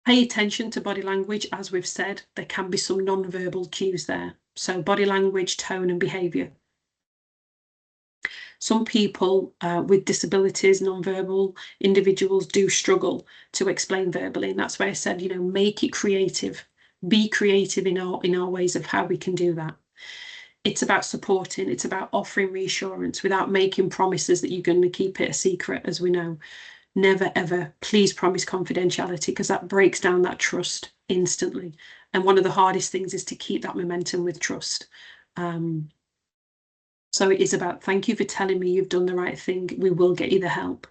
Pay attention to body language. As we've said, there can be some non-verbal cues there. So body language, tone, and behaviour. Some people with disabilities, non-verbal individuals, do struggle to explain verbally. And that's why I said, you know, make it creative. Be creative in our ways of how we can do that. It's about supporting. It's about offering reassurance without making promises that you're going to keep it a secret, as we know. Never, ever, please promise confidentiality, because that breaks down that trust instantly. And one of the hardest things is to keep that momentum with trust. So it is about, thank you for telling me you've done the right thing. We will get you the help.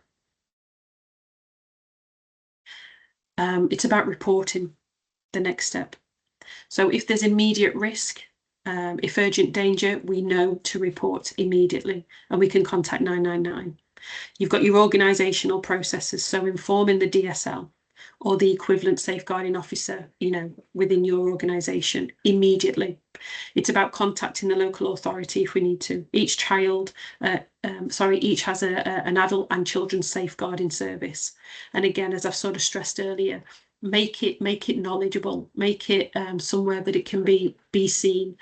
It's about reporting, the next step. So if there's immediate risk, if urgent danger, we know to report immediately and we can contact 999. You've got your organisational processes, so informing the DSL or the equivalent safeguarding officer, you know, within your organisation immediately. It's about contacting the local authority if we need to. Each child, each has an adult and children's safeguarding service. And again, as I've sort of stressed earlier, make it knowledgeable, make it somewhere that it can be seen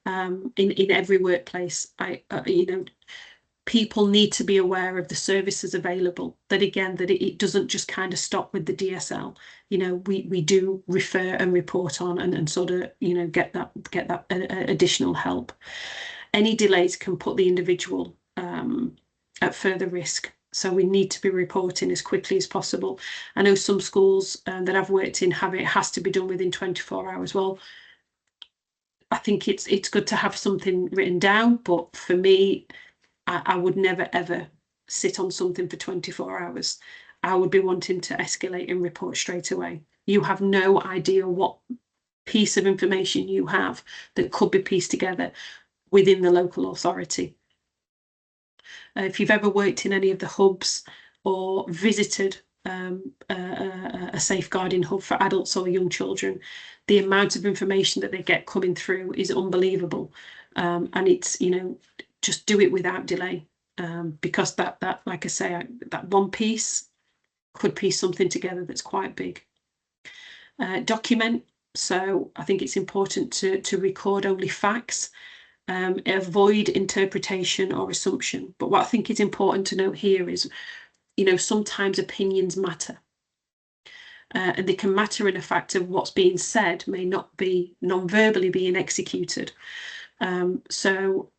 in every workplace. You know, people need to be aware of the services available, that again, that it doesn't just kind of stop with the DSL. You know, we do refer and report on and sort of, you know, get that additional help. Any delays can put the individual at further risk. So we need to be reporting as quickly as possible. I know some schools that I've worked in have it has to be done within 24 hours. Well, I think it's good to have something written down, but for me, I would never, ever sit on something for 24 hours. I would be wanting to escalate and report straight away. You have no idea what piece of information you have that could be pieced together. within the local authority. If you've ever worked in any of the hubs or visited a safeguarding hub for adults or young children, the amount of information that they get coming through is unbelievable. And it's, you know, just do it without delay, because that, like I say, that one piece could piece something together that's quite big. Document. So I think it's important to record only facts. Avoid interpretation or assumption. But what I think is important to note here is, you know, sometimes opinions matter. And they can matter in a fact of what's being said may not be non-verbally being executed. So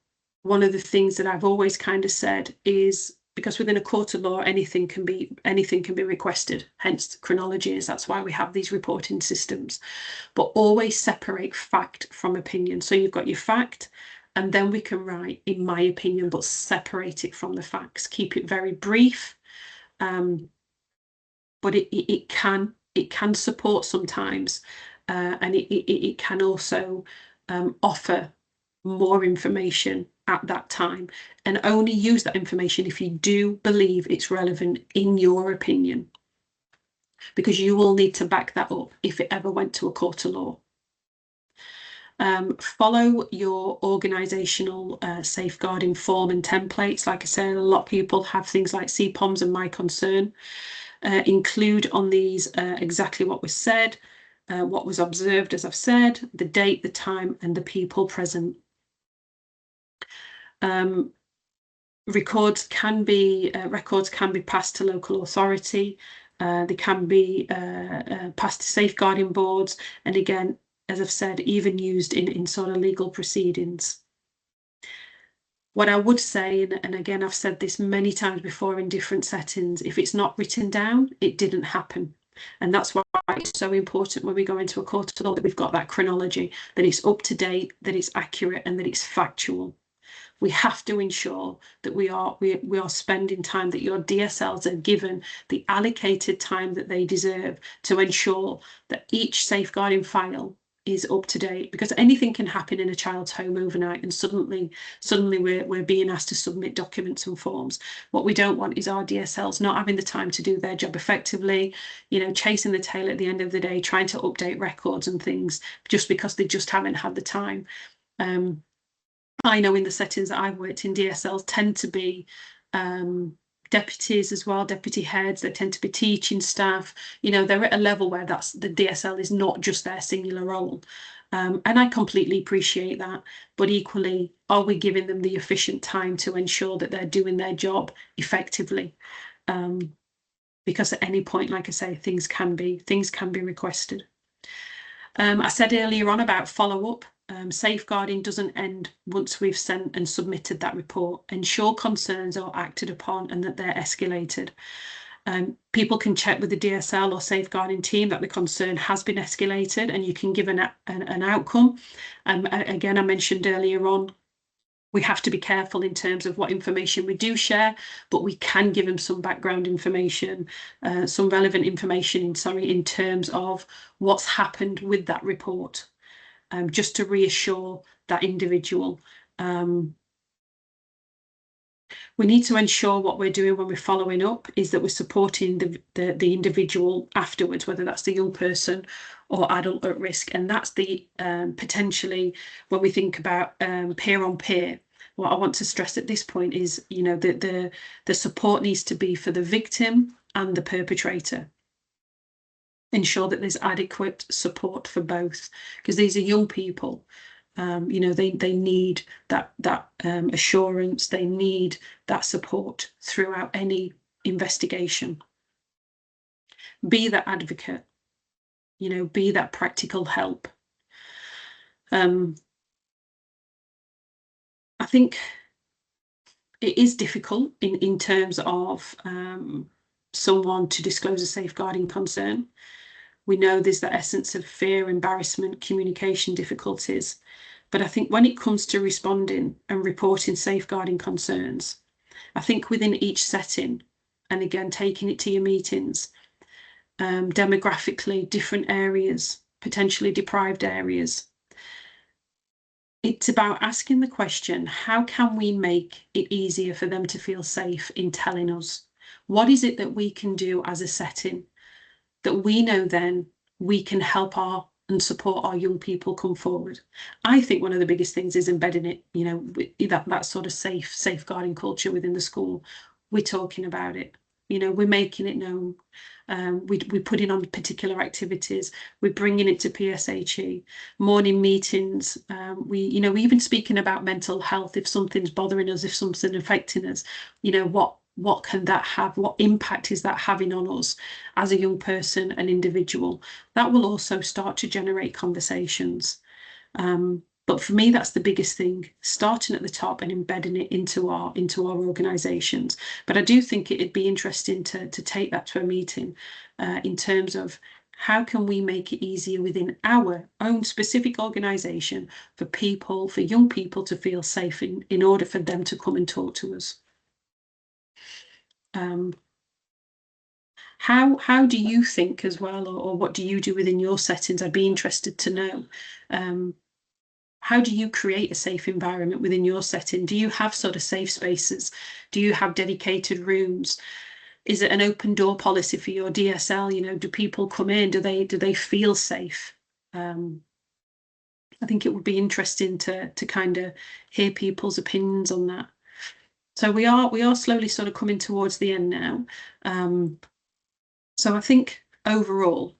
one of the things that I've always kind of said is, because within a court of law, anything can be requested, hence chronology is, that's why we have these reporting systems. But always separate fact from opinion. So you've got your fact, and then we can write, in my opinion, but separate it from the facts. Keep it very brief, but it can support sometimes, and it can also offer more information at that time, and only use that information if you do believe it's relevant in your opinion, because you will need to back that up if it ever went to a court of law. Follow your organisational safeguarding form and templates. Like I said, a lot of people have things like CPOMs and My Concern. Include on these exactly what was said, what was observed, as I've said, the date, the time, and the people present. Records can be passed to local authority. They can be passed to safeguarding boards, and again, as I've said, even used in sort of legal proceedings. What I would say, and again, I've said this many times before in different settings, if it's not written down, it didn't happen. And that's why it's so important when we go into a court of law that we've got that chronology, that it's up to date, that it's accurate, and that it's factual. We have to ensure that we are spending time, that your DSLs are given the allocated time that they deserve, to ensure that each safeguarding file is up to date, because anything can happen in a child's home overnight, and suddenly we're being asked to submit documents and forms. What we don't want is our DSLs not having the time to do their job effectively, you know, chasing the tail at the end of the day, trying to update records and things just because they just haven't had the time. I know in the settings that I've worked in, DSLs tend to be deputies as well, deputy heads. They tend to be teaching staff. You know, they're at a level where that's, the DSL is not just their singular role. And I completely appreciate that. But equally, are we giving them the efficient time to ensure that they're doing their job effectively? Because at any point, like I say, things can be requested. I said earlier on about follow-up. Safeguarding doesn't end once we've sent and submitted that report. Ensure concerns are acted upon and that they're escalated. People can check with the DSL or safeguarding team that the concern has been escalated, and you can give an outcome. Again, I mentioned earlier on, we have to be careful in terms of what information we do share, but we can give them some background information, some relevant information in terms of what's happened with that report. Just to reassure that individual. We need to ensure what we're doing when we're following up is that we're supporting the individual afterwards, whether that's the young person or adult at risk. And that's the potentially, when we think about peer on peer, what I want to stress at this point is, you know, the support needs to be for the victim and the perpetrator. Ensure that there's adequate support for both, because these are young people. You know, they need that assurance, they need that support throughout any investigation. Be that advocate, you know, be that practical help. I think it is difficult in terms of someone to disclose a safeguarding concern. We know there's the essence of fear, embarrassment, communication difficulties. But I think when it comes to responding and reporting safeguarding concerns, I think within each setting, and again, taking it to your meetings, demographically, different areas, potentially deprived areas, It's about asking the question, how can we make it easier for them to feel safe in telling us? What is it that we can do as a setting that we know then we can help and support our young people come forward? I think one of the biggest things is embedding it, you know, that sort of safeguarding culture within the school. We're talking about it, you know, we're making it known. We're putting on particular activities. We're bringing it to PSHE, morning meetings. We even speaking about mental health. If something's bothering us, if something's affecting us, you know, what can that have? What impact is that having on us as a young person, an individual? That will also start to generate conversations. But for me, that's the biggest thing, starting at the top and embedding it into our organisations. But I do think it'd be interesting to take that to a meeting in terms of how can we make it easier within our own specific organisation for young people to feel safe in order for them to come and talk to us. How do you think as well, or what do you do within your settings? I'd be interested to know. How do you create a safe environment within your setting? Do you have sort of safe spaces? Do you have dedicated rooms? Is it an open door policy for your DSL? You know, do people come in? Do they feel safe? I think it would be interesting to kind of hear people's opinions on that. So we are slowly sort of coming towards the end now. So I think overall,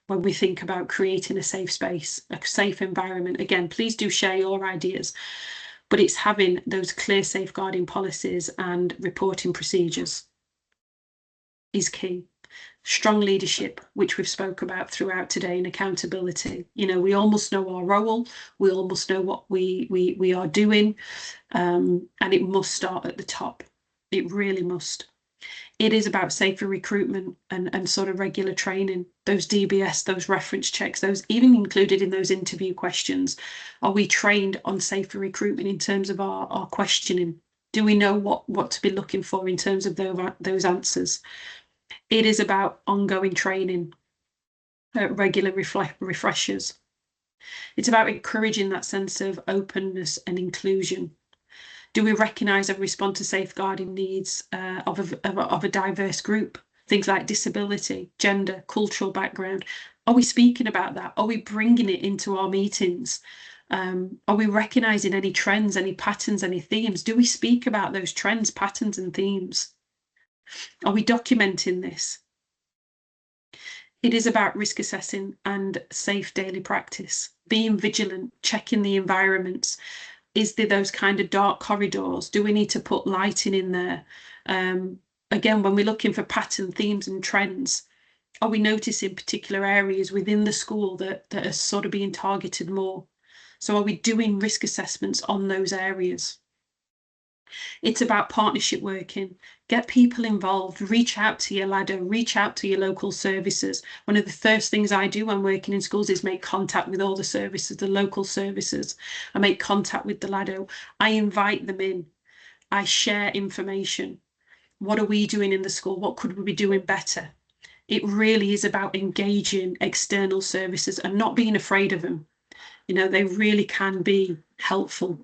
when we think about creating a safe space, a safe environment, again, please do share your ideas, but it's having those clear safeguarding policies and reporting procedures is key. Strong leadership, which we've spoke about throughout today, and accountability. You know, we almost know our role, we almost know what we are doing, and it must start at the top. It really must. It is about safer recruitment and sort of regular training, those DBS, those reference checks, those even included in those interview questions. Are we trained on safer recruitment in terms of our questioning? Do we know what to be looking for in terms of those answers? It is about ongoing training, regular refreshers. It's about encouraging that sense of openness and inclusion. Do we recognise and respond to safeguarding needs of a diverse group? Things like disability, gender, cultural background. Are we speaking about that? Are we bringing it into our meetings? Are we recognising any trends, any patterns, any themes? Do we speak about those trends, patterns and themes? Are we documenting this? It is about risk assessing and safe daily practice, being vigilant, checking the environments. Is there those kind of dark corridors? Do we need to put lighting in there? Again, when we're looking for pattern, themes and trends, are we noticing particular areas within the school that are sort of being targeted more? So are we doing risk assessments on those areas? It's about partnership working. Get people involved, reach out to your LADO, reach out to your local services. One of the first things I do when working in schools is make contact with all the services, the local services. I make contact with the LADO. I invite them in. I share information. What are we doing in the school? What could we be doing better? It really is about engaging external services and not being afraid of them. You know, they really can be helpful.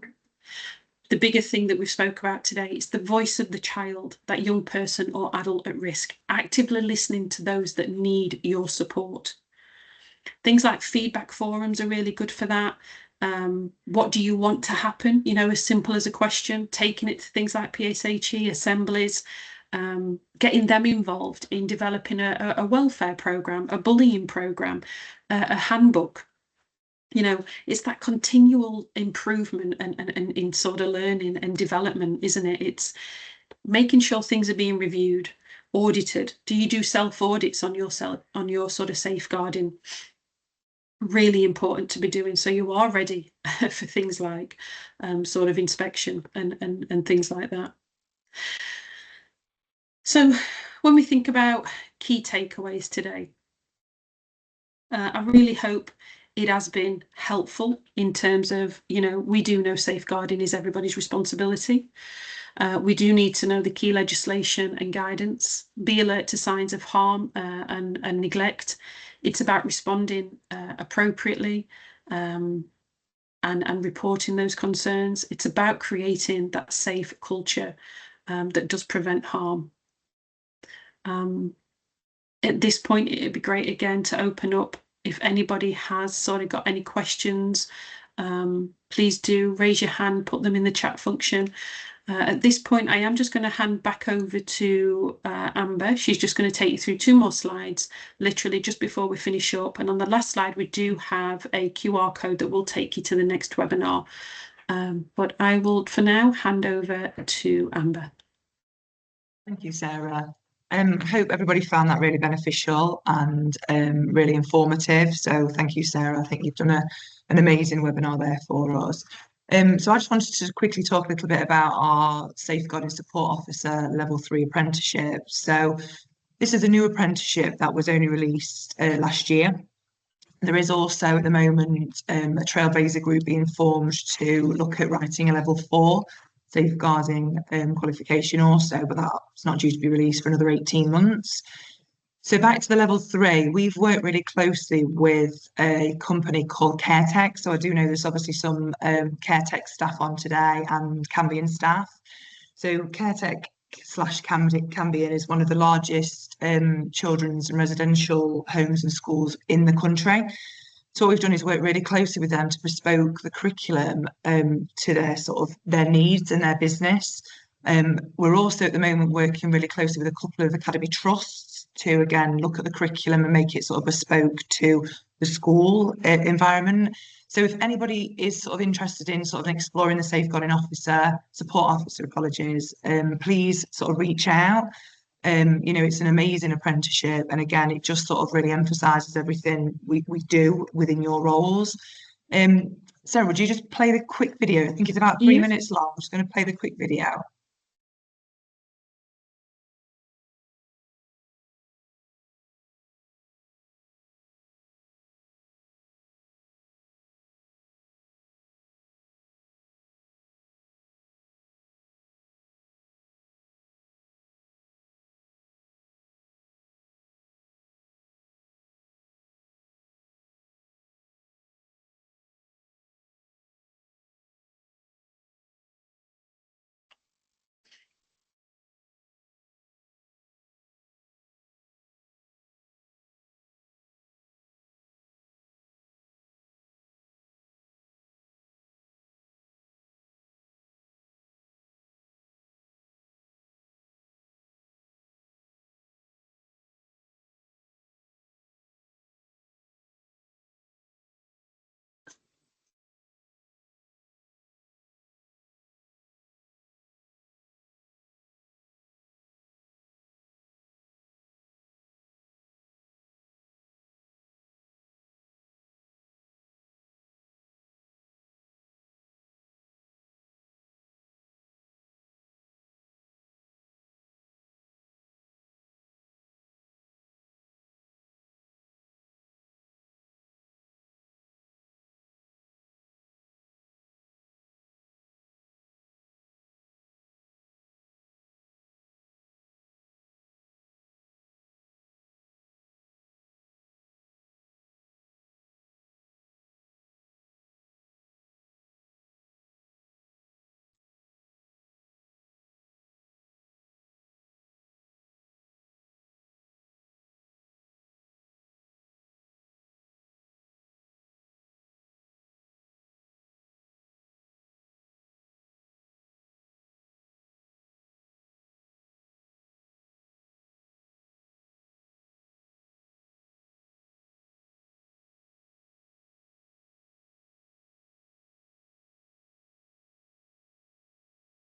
The bigger thing that we spoke about today is the voice of the child, that young person or adult at risk, actively listening to those that need your support. Things like feedback forums are really good for that. What do you want to happen? You know, as simple as a question, taking it to things like PSHE, assemblies, getting them involved in developing a welfare programme, a bullying programme, a handbook. You know, it's that continual improvement and in sort of learning and development, isn't it? It's making sure things are being reviewed, audited. Do you do self-audits on your sort of safeguarding? Really important to be doing, so you are ready for things like sort of inspection and things like that. So when we think about key takeaways today, I really hope it has been helpful in terms of, you know, we do know safeguarding is everybody's responsibility. We do need to know the key legislation and guidance, be alert to signs of harm and neglect. It's about responding appropriately and and reporting those concerns. It's about creating that safe culture that does prevent harm. At this point, it'd be great again to open up. If anybody has sort of got any questions, please do raise your hand, put them in the chat function. At this point, I am just going to hand back over to Amber. She's just going to take you through 2 more slides, literally just before we finish up. And on the last slide, we do have a QR code that will take you to the next webinar. But I will, for now, hand over to Amber. Thank you, Sarah. Hope everybody found that really beneficial and really informative. So thank you, Sarah. I think you've done an amazing webinar there for us. So I just wanted to quickly talk a little bit about our Safeguarding Support Officer Level 3 apprenticeship. So this is a new apprenticeship that was only released last year. There is also at the moment a trailblazer group being formed to look at writing a Level 4 safeguarding qualification also, but that's not due to be released for another 18 months. So back to the Level 3, we've worked really closely with a company called CareTech. So I do know there's obviously some CareTech staff on today and Cambion staff. So CareTech/Cambion is one of the largest children's and residential homes and schools in the country. So what we've done is work really closely with them to bespoke the curriculum to their needs and their business. We're also at the moment working really closely with a couple of academy trusts to again look at the curriculum and make it sort of bespoke to the school environment. So if anybody is sort of interested in sort of exploring the safeguarding officer, support officer, apologies, please sort of reach out. You know, it's an amazing apprenticeship, and again, it just sort of really emphasises everything we do within your roles. Sarah, would you just play the quick video? I think it's about 3 minutes long. I'm just going to play the quick video.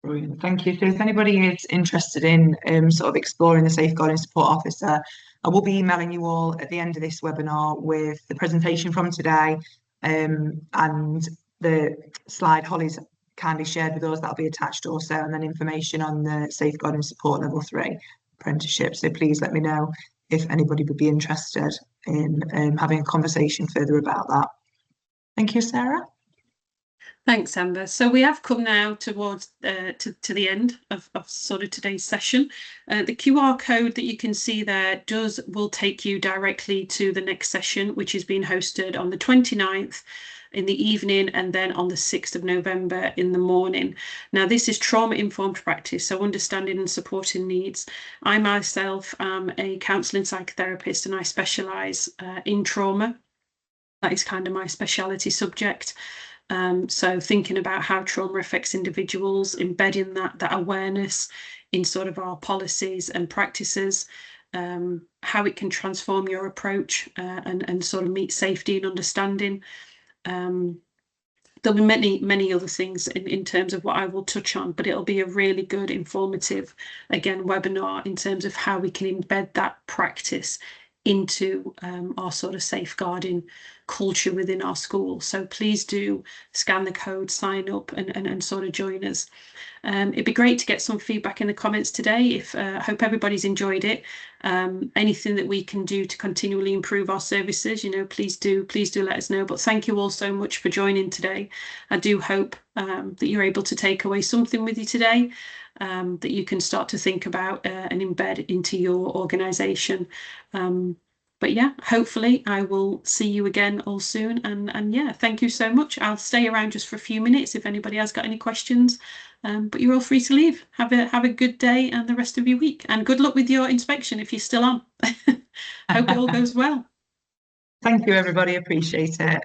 Brilliant, thank you. So if anybody is interested in sort of exploring the Safeguarding Support Officer, I will be emailing you all at the end of this webinar with the presentation from today and the slide Holly's kindly shared with us, that'll be attached also, and then information on the Safeguarding Support Level 3 apprenticeship. So please let me know if anybody would be interested in having a conversation further about that. Thank you, Sarah. Thanks, Amber. So we have come now towards to the end of sort of today's session. The QR code that you can see there will take you directly to the next session, which is being hosted on the 29th in the evening, and then on the 6th of November in the morning. Now, this is trauma-informed practice, so understanding and supporting needs. I myself am a counselling psychotherapist, and I specialise in trauma. That is kind of my speciality subject. So thinking about how trauma affects individuals, embedding that awareness in sort of our policies and practices, how it can transform your approach and sort of meet safety and understanding. There'll be many other things in terms of what I will touch on, but it'll be a really good, informative, again, webinar in terms of how we can embed that practice into our sort of safeguarding culture within our school. So please do scan the code, sign up and sort of join us. It'd be great to get some feedback in the comments today. I hope everybody's enjoyed it. Anything that we can do to continually improve our services, you know, please do let us know. But thank you all so much for joining today. I do hope that you're able to take away something with you today that you can start to think about and embed into your organisation. But yeah, hopefully I will see you again all soon. And yeah, thank you so much. I'll stay around just for a few minutes if anybody has got any questions. But you're all free to leave. Have a good day and the rest of your week. And good luck with your inspection if you're still on. Hope it all goes well. Thank you, everybody. Appreciate it.